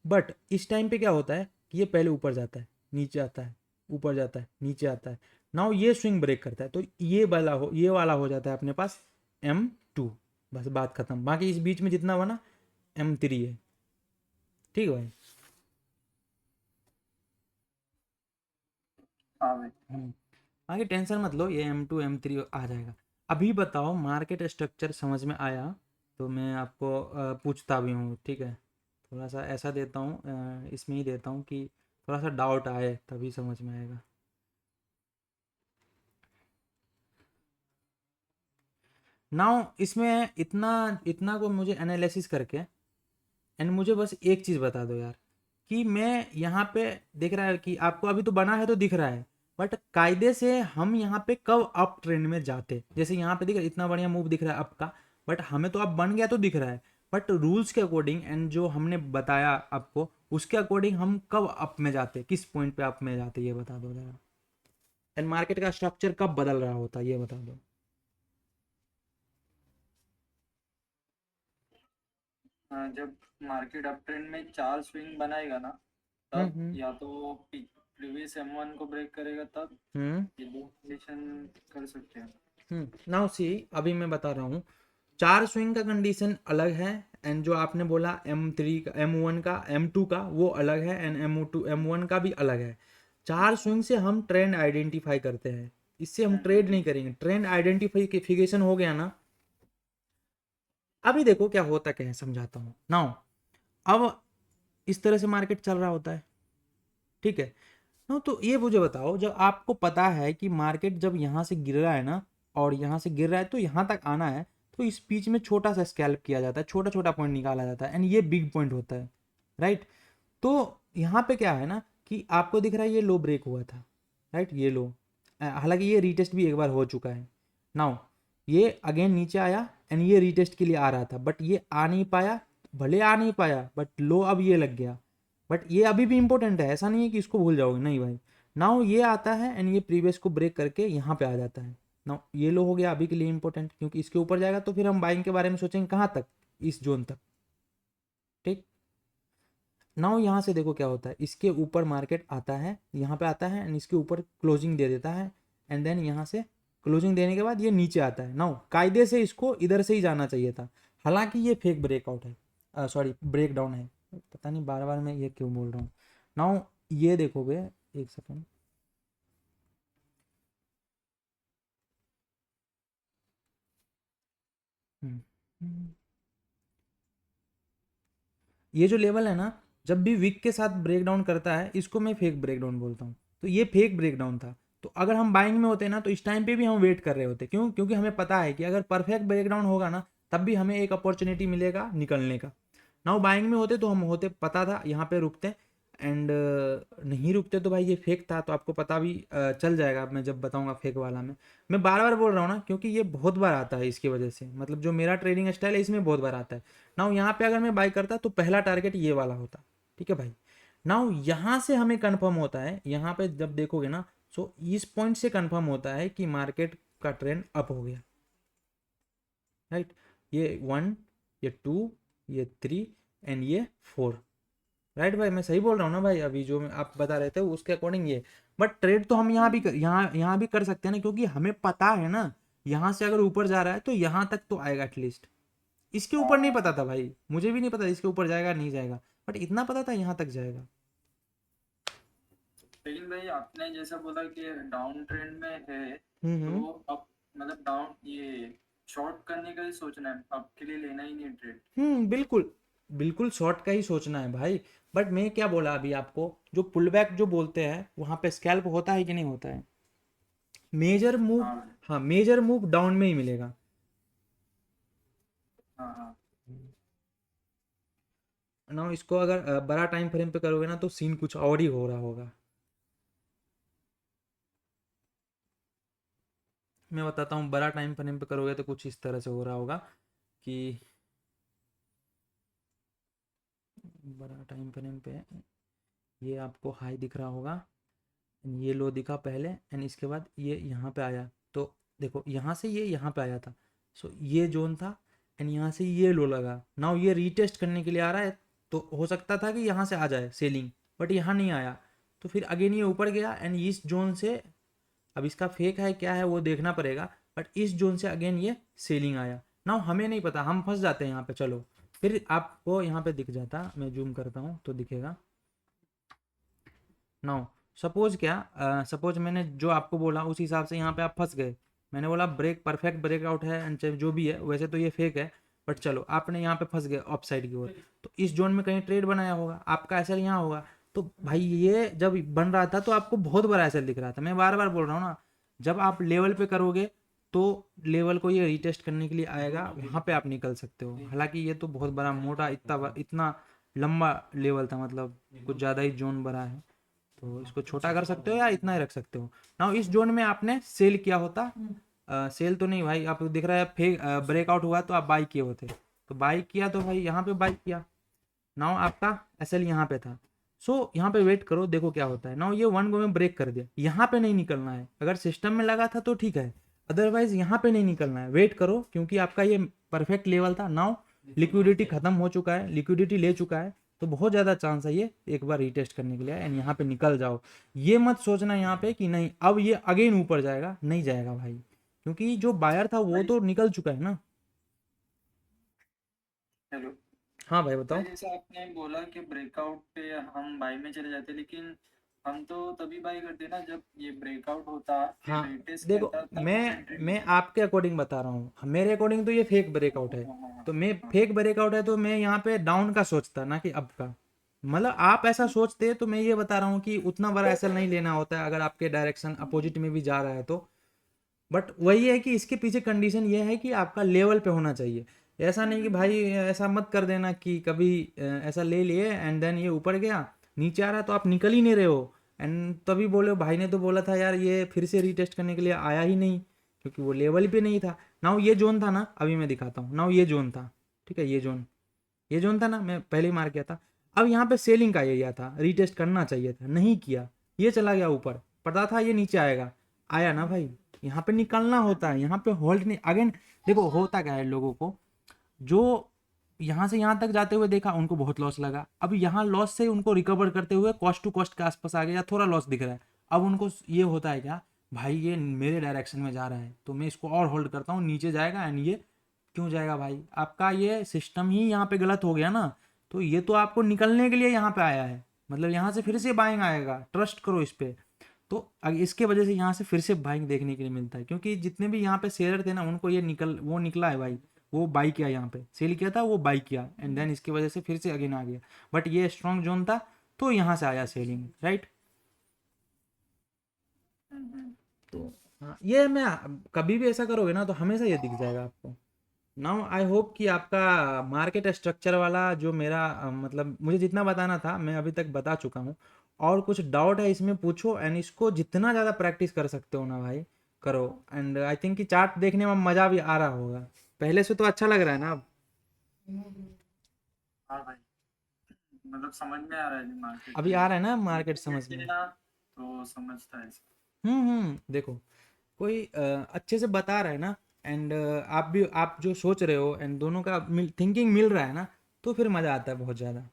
बट इस टाइम पे क्या होता है कि ये पहले ऊपर जाता है, नीचे आता है, ऊपर जाता है, नीचे आता है। नाउ ये स्विंग ब्रेक करता है तो ये वाला हो जाता है अपने पास M2, बस बात खत्म। बाकी इस बीच में जितना बना M3 है, ठीक है भाई। हाँ भाई। बाकी टेंशन मत लो, ये M2 M3 आ जाएगा। अभी बताओ मार्केट स्ट्रक्चर समझ में आया तो मैं आपको पूछता भी हूँ, ठीक है। थोड़ा सा ऐसा देता हूँ, इसमें ही देता हूँ कि थोड़ा सा डाउट आए तभी समझ में आएगा। नाउ इसमें इतना इतना को मुझे एनालिसिस करके एंड मुझे बस एक चीज़ बता दो यार, कि मैं यहाँ पे दिख रहा है कि आपको अभी तो बना है तो दिख रहा है, बट कायदे से हम यहाँ पे कब अप ट्रेंड में जाते, जैसे यहाँ पे दिख रहा है इतना बढ़िया मूव दिख रहा है अप का, बट हमें तो अब बन गया तो दिख रहा है, बट रूल्स के अकॉर्डिंग एंड जो हमने बताया आपको उसके अकॉर्डिंग हम कब अप में जाते, किस पॉइंट पे अप में जाते, ये बता दो जरा। एंड मार्केट का स्ट्रक्चर कब बदल रहा होता ये बता दो। जब मार्केट अप ट्रेंड में 4 स्विंग बनाएगा ना, तब हम्म या तो प्रीवियस M1 को ब्रेक करेगा, तब हम्म ये दो कंडीशन कर सकते हैं। नाउ सी, अभी मैं बता रहा हूँ, 4 स्विंग का कंडीशन अलग है, एंड जो आपने बोला M3 का, M1 का, M2 का वो अलग है, एंड M1 का भी अलग है। 4 स्विंग से हम ट्रेंड आइडेंटिफाई करते हैं, इससे हम ट्रेड नहीं करेंगे। ट्रेंड आइडेंटिफिकेशन हो गया ना, अभी देखो क्या होता क्या है, समझाता हूँ नाउ। अब इस तरह से मार्केट चल रहा होता है, ठीक है ना। तो ये मुझे बताओ, जब आपको पता है कि मार्केट जब यहाँ से गिर रहा है ना और यहाँ से गिर रहा है तो यहाँ तक आना है, तो इस बीच में छोटा सा स्कैल्प किया जाता है, छोटा छोटा पॉइंट निकाला जाता है, एंड ये बिग पॉइंट होता है, राइट। तो यहाँ पे क्या है ना कि आपको दिख रहा है ये लो ब्रेक हुआ था, राइट, ये लो, हालांकि ये रीटेस्ट भी एक बार हो चुका है। नाउ ये अगेन नीचे आया एंड ये रीटेस्ट के लिए आ रहा था, बट ये आ नहीं पाया, भले आ नहीं पाया बट लो अब ये लग गया, बट ये अभी भी इंपॉर्टेंट है, ऐसा नहीं है कि इसको भूल जाओगे, नहीं भाई। नाउ ये आता है एंड ये प्रीवियस को ब्रेक करके यहाँ पे आ जाता है। नाउ ये लो हो गया अभी के लिए इंपॉर्टेंट, क्योंकि इसके ऊपर जाएगा तो फिर हम बाइंग के बारे में सोचेंगे कहाँ तक, इस जोन तक, ठीक। नाउ यहाँ से देखो क्या होता है, इसके ऊपर मार्केट आता है, यहाँ पे आता है एंड इसके ऊपर क्लोजिंग दे देता है, एंड देन यहाँ से क्लोजिंग देने के बाद ये नीचे आता है। नाउ कायदे से इसको इधर से ही जाना चाहिए था, हालांकि ये फेक ब्रेकआउट है, सॉरी ब्रेक डाउन है, पता नहीं बार बार मैं ये क्यों बोल रहा हूँ। नाउ ये देखोगे, एक सेकेंड, ये जो लेवल है ना, जब भी वीक के साथ ब्रेक डाउन करता है इसको मैं फेक ब्रेक डाउन बोलता हूँ। तो ये फेक ब्रेक डाउन था। तो अगर हम बाइंग में होते ना तो इस टाइम पे भी हम वेट कर रहे होते। क्यों? क्योंकि हमें पता है कि अगर परफेक्ट ब्रेक डाउन होगा ना तब भी हमें एक अपॉर्चुनिटी मिलेगा निकलने का। नाउ बाइंग में होते तो हम होते पता था यहाँ पे रुकते एंड नहीं रुकते तो भाई ये फेक था। तो आपको पता भी चल जाएगा मैं जब बताऊंगा फेक वाला में। मैं बार बार बोल रहा हूँ ना क्योंकि ये बहुत बार आता है इसकी वजह से, मतलब जो मेरा ट्रेडिंग स्टाइल है इसमें बहुत बार आता है। नाउ यहाँ पे अगर मैं बाई करता तो पहला टारगेट ये वाला होता, ठीक है भाई। नाउ यहाँ से हमें कंफर्म होता है, यहाँ पे जब देखोगे ना सो इस पॉइंट से कंफर्म होता है कि मार्केट का ट्रेंड अप हो गया, राइट। ये 1, ये 2, ये 3 एंड ये 4, राइट भाई। मैं सही बोल रहा हूँ ना भाई? अभी जो आप बता रहे थे उसके अकॉर्डिंग ये। बट ट्रेड तो हम यहाँ भी कर सकते हैं ना, क्योंकि हमें पता है ना यहाँ से अगर ऊपर जा रहा है तो यहाँ तक तो आएगा एटलीस्ट। इसके ऊपर नहीं पता था भाई, मुझे भी नहीं पता इसके ऊपर जाएगा नहीं जाएगा, बट इतना पता था यहाँ तक जाएगा। लेकिन भाई आपने जैसा बोला कि डाउन ट्रेंड में है, हम्म तो अब मतलब डाउन ये शॉर्ट करने का ही सोचना है, आपके लिए लेना ही नहीं ट्रेड। बिल्कुल बिल्कुल शॉर्ट का ही सोचना है भाई। बट मैं क्या बोला अभी आपको, जो पुल बैक जो बोलते हैं वहां पे स्कैल्प होता है कि नहीं होता है? मेजर मूव, हाँ हाँ मेजर मूव डाउन में ही मिलेगा। हाँ हाँ। ना इसको अगर बड़ा टाइम फ्रेम पे करोगे ना तो सीन कुछ और ही हो रहा होगा। मैं बताता हूँ, बड़ा टाइम फ्रेम पे करोगे तो कुछ इस तरह से हो रहा होगा कि बड़ा टाइम फ्रेम पे ये आपको हाई दिख रहा होगा, ये लो दिखा पहले एंड इसके बाद ये यहाँ पे आया। तो देखो यहाँ से ये यहाँ पे आया था, सो ये जोन था एंड यहाँ से ये लो लगा। नाउ ये रीटेस्ट करने के लिए आ रहा है, तो हो सकता था कि यहाँ से आ जाए सेलिंग, बट यहाँ नहीं आया। तो फिर अगेन ये ऊपर गया एंड इस जोन से, अब इसका फेक है क्या है वो देखना पड़ेगा, बट इस जोन से अगेन ये सेलिंग आया। नाउ हमें नहीं पता, हम फंस जाते हैं यहाँ पे। चलो फिर आपको यहाँ पे दिख जाता, मैं जूम करता हूँ तो दिखेगा। नाउ सपोज क्या, सपोज मैंने जो आपको बोला उस हिसाब से यहाँ पे आप फंस गए। मैंने बोला ब्रेक परफेक्ट ब्रेकआउट है एंड जो भी है, वैसे तो ये फेक है, बट चलो आपने यहाँ पे फंस गए ऑफ साइड की ओर। तो इस जोन में कहीं ट्रेड बनाया होगा, आपका एसएल यहाँ होगा। तो भाई ये जब बन रहा था तो आपको बहुत बड़ा एसएल दिख रहा था। मैं बार बार बोल रहा हूँ ना, जब आप लेवल पे करोगे तो लेवल को ये रिटेस्ट करने के लिए आएगा, वहाँ पे आप निकल सकते हो। हालांकि ये तो बहुत बड़ा मोटा इतना लंबा लेवल था, मतलब कुछ ज़्यादा ही जोन बड़ा है। तो इसको छोटा कर सकते हो या इतना ही रख सकते हो। नाउ इस जोन में आपने सेल किया होता, सेल तो नहीं भाई, आपको दिख रहा है फेक ब्रेकआउट हुआ तो आप बाई किए होते। तो बाई किया तो भाई यहाँ पे बाई किया। नाउ आपका एसएल यहाँ पे था, सो यहाँ पे वेट करो देखो क्या होता है। नाउ ये 1 गो में ब्रेक कर दिया, यहाँ पे नहीं निकलना है। अगर सिस्टम में लगा था तो ठीक है, अदरवाइज यहाँ पे नहीं निकलना है। वेट करो क्योंकि आपका ये परफेक्ट लेवल था। नाउ लिक्विडिटी खत्म हो चुका है, लिक्विडिटी ले चुका है, तो बहुत ज़्यादा चांस है ये एक बार रीटेस्ट करने के लिए एंड यहाँ पे निकल जाओ। ये मत सोचना यहाँ पे कि नहीं अब ये अगेन ऊपर जाएगा, नहीं जाएगा भाई, क्योंकि जो बायर था वो तो निकल चुका है ना। हेलो। हाँ भाई बताओ। जैसे आपने बोला कि ब्रेकआउट पे हम बाई में चले जाते, लेकिन हम तो तभी बाई करते ना जब ये ब्रेकआउट होता, फिर हाँ रिटेस्ट देखो, करता, तब मैं एंट्री मैं आपके अकॉर्डिंग बता रहा हूँ, मेरे अकॉर्डिंग तो ये फेक ब्रेकआउट है। तो मैं फेक ब्रेकआउट है तो मैं यहाँ पे डाउन का सोचता ना कि अप का। मतलब आप ऐसा सोचते तो मैं ये बता रहा हूँ कि उतना बड़ा एसएल नहीं लेना होता है अगर आपके डायरेक्शन अपोजिट में भी जा रहा है तो। बट वही है कि इसके पीछे कंडीशन ये है कि आपका लेवल पे होना चाहिए। ऐसा नहीं कि भाई ऐसा मत कर देना कि कभी ऐसा ले लिए एंड देन ये ऊपर गया नीचे आ रहा तो आप निकल ही नहीं रहे हो एंड तभी बोले भाई ने तो बोला था यार ये फिर से रीटेस्ट करने के लिए आया ही नहीं, क्योंकि वो लेवल पे नहीं था। नाउ ये जोन था ना, अभी मैं दिखाता हूँ। नाउ ये जोन था, ठीक है, ये जोन था ना, मैं पहले ही मार किया था। अब यहाँ पे सेलिंग का एरिया था, रीटेस्ट करना चाहिए था, नहीं किया, ये चला गया ऊपर, पता था ये नीचे आएगा, आया ना भाई। यहाँ पे निकलना होता है, यहाँ पे होल्ड नहीं। अगेन देखो होता क्या है, लोगों को जो यहाँ से यहाँ तक जाते हुए देखा उनको बहुत लॉस लगा, अब यहाँ लॉस से उनको रिकवर करते हुए कॉस्ट टू कॉस्ट के आसपास आ गया या थोड़ा लॉस दिख रहा है। अब उनको ये होता है क्या, भाई ये मेरे डायरेक्शन में जा रहा है तो मैं इसको और होल्ड करता हूँ, नीचे जाएगा एंड ये क्यों जाएगा भाई, आपका ये सिस्टम ही यहाँ पे गलत हो गया ना। तो ये तो आपको निकलने के लिए यहाँ पे आया है, मतलब यहाँ से फिर से बाइंग आएगा, ट्रस्ट करो इस पे। तो इसके वजह से यहाँ से फिर से बाइंग देखने के लिए मिलता है, क्योंकि जितने भी यहाँ पे शेयर थे ना उनको ये निकला है भाई, वो बाई किया, यहाँ पे सेल किया था वो बाई किया, एंड देन इसकी वजह से फिर से अगेन आ गया, बट ये स्ट्रॉन्ग जोन था तो यहाँ से आया सेलिंग, राइट। तो हाँ, ये मैं कभी भी ऐसा करोगे ना तो हमेशा ये दिख जाएगा आपको। नाउ आई होप कि आपका मार्केट स्ट्रक्चर वाला जो मेरा मतलब मुझे जितना बताना था मैं अभी तक बता चुका हूँ। और कुछ डाउट है इसमें पूछो, एंड इसको जितना ज़्यादा प्रैक्टिस कर सकते हो ना भाई करो। एंड आई थिंक कि चार्ट देखने में मज़ा भी आ रहा होगा, पहले से तो अच्छा लग रहा है ना अब। हाँ भाई, मतलब समझ में आ रहा है मार्केट अभी आ रहा है ना मार्केट समझ में। तो समझता है। देखो कोई अच्छे से बता रहा है ना, एंड आप जो सोच रहे हो एंड दोनों का थिंकिंग मिल रहा है ना, तो फिर मज़ा आता है बहुत ज़्यादा।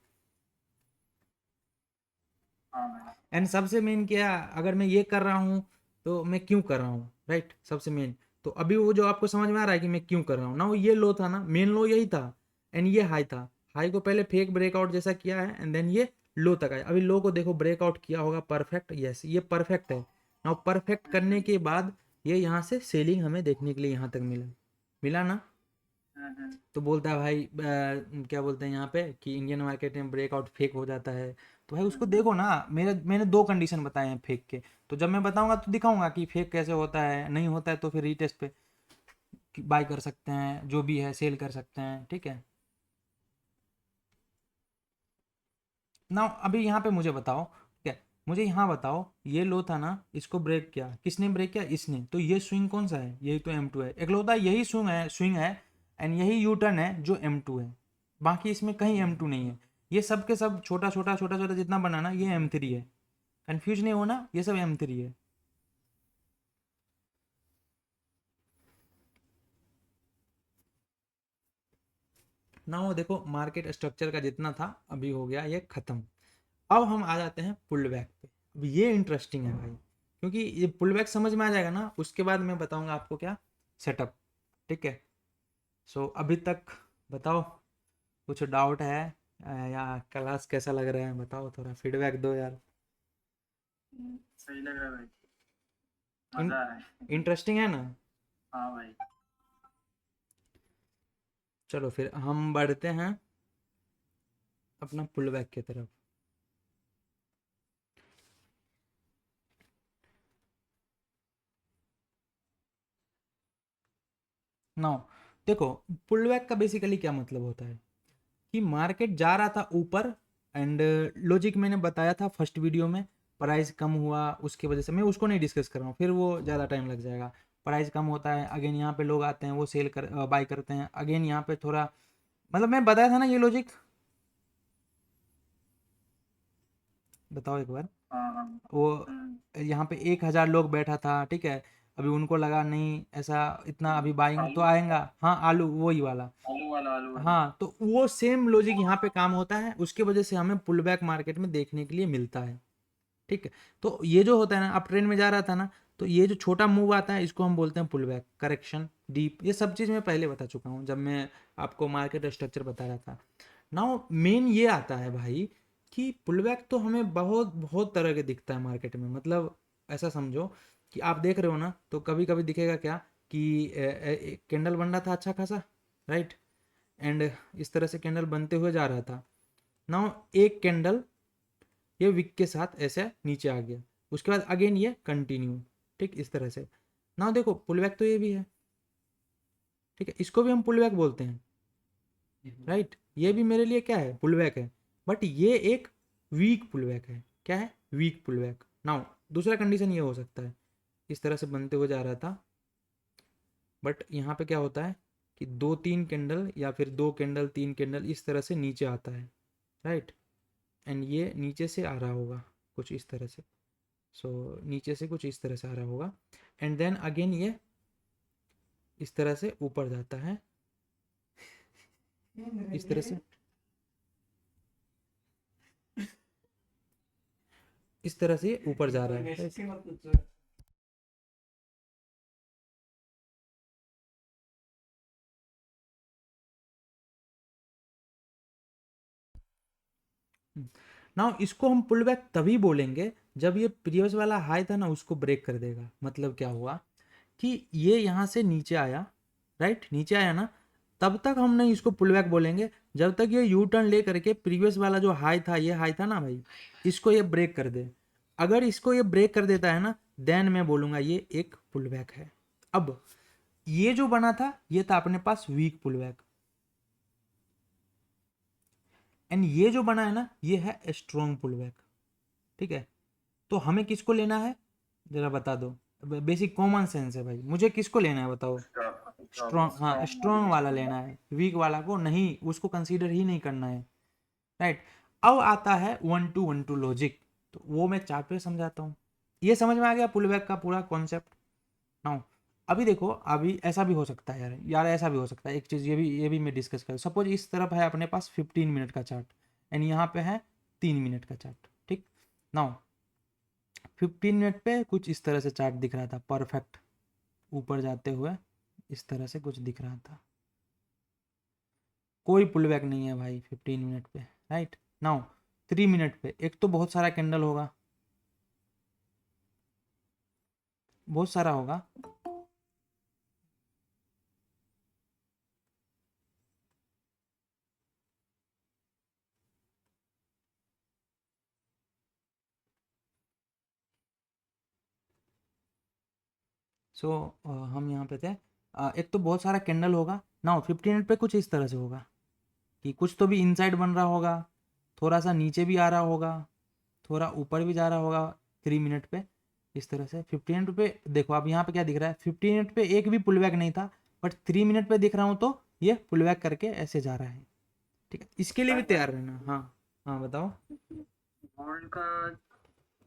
हाँ भाई, एंड सबसे मेन क्या, अगर मैं ये कर रहा हूँ तो मैं क्यों कर रहा हूँ, राइट, सबसे मेन। तो अभी वो जो आपको समझ में आ रहा है कि मैं क्यों कर रहा हूँ ना, वो ये लो था ना, मेन लो यही था, एंड ये हाई था। हाई को पहले फेक ब्रेकआउट जैसा किया है, एंड देन ये लो तक आया। अभी लो को देखो ब्रेकआउट किया होगा परफेक्ट, यस ये परफेक्ट है ना। परफेक्ट करने के बाद ये यहाँ से सेलिंग हमें देखने के लिए यहाँ तक मिला, मिला ना। तो बोलता है भाई क्या बोलते हैं यहाँ पे कि इंडियन मार्केट में ब्रेकआउट फेक हो जाता है। तो भाई उसको देखो ना, मैंने दो कंडीशन बताए हैं फेक के, तो जब मैं बताऊंगा तो दिखाऊंगा कि फेक कैसे होता है, नहीं होता है तो फिर रीटेस्ट पे बाय कर सकते हैं, जो भी है सेल कर सकते हैं, ठीक है ना। अभी यहाँ पे मुझे बताओ, ठीक है, मुझे यहाँ बताओ, ये लो था ना, इसको ब्रेक किया, किसने ब्रेक किया, इसने। तो ये स्विंग कौन सा है, यही तो M2 है, एकलौता यही स्विंग है एंड यही यू टर्न है जो M2 है, बाकी इसमें कहीं M2 नहीं है। ये सब के सब छोटा छोटा छोटा छोटा जितना बना ना ये M3 है, कंफ्यूज नहीं होना, ये सब M3 है। ना वो देखो मार्केट स्ट्रक्चर का जितना था अभी हो गया ये खत्म। अब हम आ जाते हैं पुल बैक पे। अब ये इंटरेस्टिंग है भाई, क्योंकि ये पुल बैक समझ में आ जाएगा ना, उसके बाद मैं बताऊंगा आपको क्या सेटअप, ठीक है। सो अभी तक बताओ कुछ डाउट है या क्लास कैसा लग रहा है, बताओ थोड़ा फीडबैक दो यार। सही लग रहा है भाई, मजा आ रहा है। इंटरेस्टिंग है ना। हाँ भाई, चलो फिर हम बढ़ते हैं अपना पुल बैक की तरफ। नाउ देखो पुल बैक का बेसिकली क्या मतलब होता है कि मार्केट जा रहा था ऊपर, एंड लॉजिक मैंने बताया था फर्स्ट वीडियो में, प्राइस कम हुआ उसकी वजह से, मैं उसको नहीं डिस्कस कर रहा हूँ, फिर वो ज़्यादा टाइम लग जाएगा। प्राइस कम होता है, अगेन यहाँ पे लोग आते हैं वो सेल कर बाय करते हैं, अगेन यहाँ पे थोड़ा मतलब मैं बताया था ना ये लॉजिक, बताओ एक बार। हाँ हाँ। वो यहाँ पे 1,000 लोग बैठा था, ठीक है, अभी उनको लगा नहीं ऐसा इतना अभी बाइंग तो आलू आएगा, हाँ आलू वही वाला। आलू वाला। हाँ तो वो सेम लॉजिक यहाँ पे काम होता है, उसके वजह से हमें पुल बैक मार्केट में देखने के लिए मिलता है, ठीक है। तो ये जो होता है ना, अब ट्रेंड में जा रहा था ना, तो ये जो छोटा मूव आता है इसको हम बोलते हैं पुल बैक, करेक्शन, डीप, ये सब चीज़ मैं पहले बता चुका हूँ जब मैं आपको मार्केट स्ट्रक्चर बता रहा था। नाउ मेन ये आता है भाई कि पुल बैक तो हमें बहुत बहुत तरह के दिखता है मार्केट में, मतलब ऐसा समझो कि आप देख रहे हो ना, तो कभी कभी दिखेगा क्या कि कैंडल बन रहा था अच्छा खासा, राइट, एंड इस तरह से कैंडल बनते हुए जा रहा था। नाउ एक कैंडल ये विक के साथ ऐसे नीचे आ गया, उसके बाद अगेन ये कंटिन्यू, ठीक इस तरह से। नाउ देखो पुल बैक तो ये भी है, ठीक है, इसको भी हम पुल बैक बोलते हैं, राइट, ये भी मेरे लिए क्या है पुल बैक है, बट ये एक वीक पुल बैक है, क्या है वीक पुल बैक। नाउ दूसरा कंडीशन ये हो सकता है इस तरह से बनते हुए जा रहा था, बट यहाँ पे क्या होता है कि 2-3 कैंडल या फिर 2 कैंडल 3 कैंडल इस तरह से नीचे आता है, राइट, एंड ये नीचे से आ रहा होगा कुछ इस तरह से, सो नीचे से कुछ इस तरह से आ रहा होगा, एंड देन अगेन ये इस तरह से ऊपर जाता है, इस तरह से, इस तरह से ऊपर जा रहा है। नाउ इसको हम पुल बैक तभी बोलेंगे जब ये प्रीवियस वाला हाई था ना उसको ब्रेक कर देगा। मतलब क्या हुआ कि ये यहाँ से नीचे आया, राइट, नीचे आया ना, तब तक हम नहीं इसको पुल बैक बोलेंगे जब तक ये यू टर्न ले करके प्रीवियस वाला जो हाई था, ये हाई था ना भाई, इसको ये ब्रेक कर दे। अगर इसको ये ब्रेक कर देता है ना, देन मैं बोलूंगा ये एक पुल बैक है। अब ये जो बना था ये था अपने पास वीक पुल बैक, एंड ये जो बना है ना ये है स्ट्रॉन्ग पुल बैक। ठीक है, तो हमें किसको लेना है जरा बता दो, बेसिक कॉमन सेंस है भाई, मुझे किसको लेना है बताओ? स्ट्रॉन्ग, हाँ स्ट्रॉन्ग वाला लेना है, वीक वाला को नहीं, उसको कंसीडर ही नहीं करना है, राइट। अब आता है 1-2-1-2 लॉजिक, तो वो मैं चार्ट पे समझाता हूँ। ये समझ में आ गया पुल बैक का पूरा कॉन्सेप्ट? नाउ अभी देखो, अभी ऐसा भी हो सकता है यार ऐसा भी हो सकता है, एक चीज़ ये भी मैं डिस्कस करूँ। सपोज इस तरफ है अपने पास 15 मिनट का चार्ट एंड यहाँ पे है 3 मिनट का चार्ट। ठीक, नाउ 15 मिनट पे कुछ इस तरह से चार्ट दिख रहा था, परफेक्ट ऊपर जाते हुए इस तरह से कुछ दिख रहा था, कोई पुल बैक नहीं है भाई 15 मिनट पे, राइट। नाउ 3 मिनट पे एक तो बहुत सारा कैंडल होगा, बहुत सारा होगा, सो हम यहाँ पे थे। एक तो बहुत सारा कैंडल होगा। नाउ 15 मिनट पे कुछ इस तरह से होगा कि कुछ तो भी इनसाइड बन रहा होगा, थोड़ा सा नीचे भी आ रहा होगा, थोड़ा ऊपर भी जा रहा होगा 3 मिनट पे इस तरह से। 15 मिनट पे देखो अब यहाँ पे क्या दिख रहा है, 15 मिनट पे एक भी पुल बैक नहीं था, बट 3 मिनट पे दिख रहा हूँ तो ये पुल बैक करके ऐसे जा रहा है। ठीक है, इसके लिए भी तैयार रहना। हाँ हाँ बताओ। गोल्ड का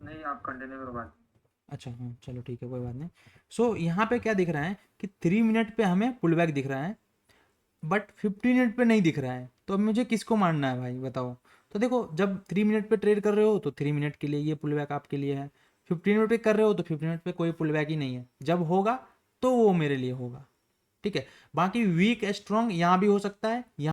नहीं, आप कंटिन्यू करो बात। अच्छा हाँ चलो ठीक है, कोई बात नहीं। सो यहाँ पे क्या दिख रहा है कि 3 मिनट पे हमें पुल बैक दिख रहा है, बट 15 मिनट पे नहीं दिख रहा है। तो अब मुझे किसको मानना है भाई बताओ? तो देखो, जब 3 मिनट पे ट्रेड कर रहे हो तो 3 मिनट के लिए ये पुल बैक आपके लिए है, 15 मिनट पे कर रहे हो तो 15 मिनट पे कोई पुल बैक ही नहीं है। जब होगा तो वो मेरे लिए होगा। ठीक है, बाकी वीक स्ट्रॉन्ग यहाँ भी हो सकता है, यहाँ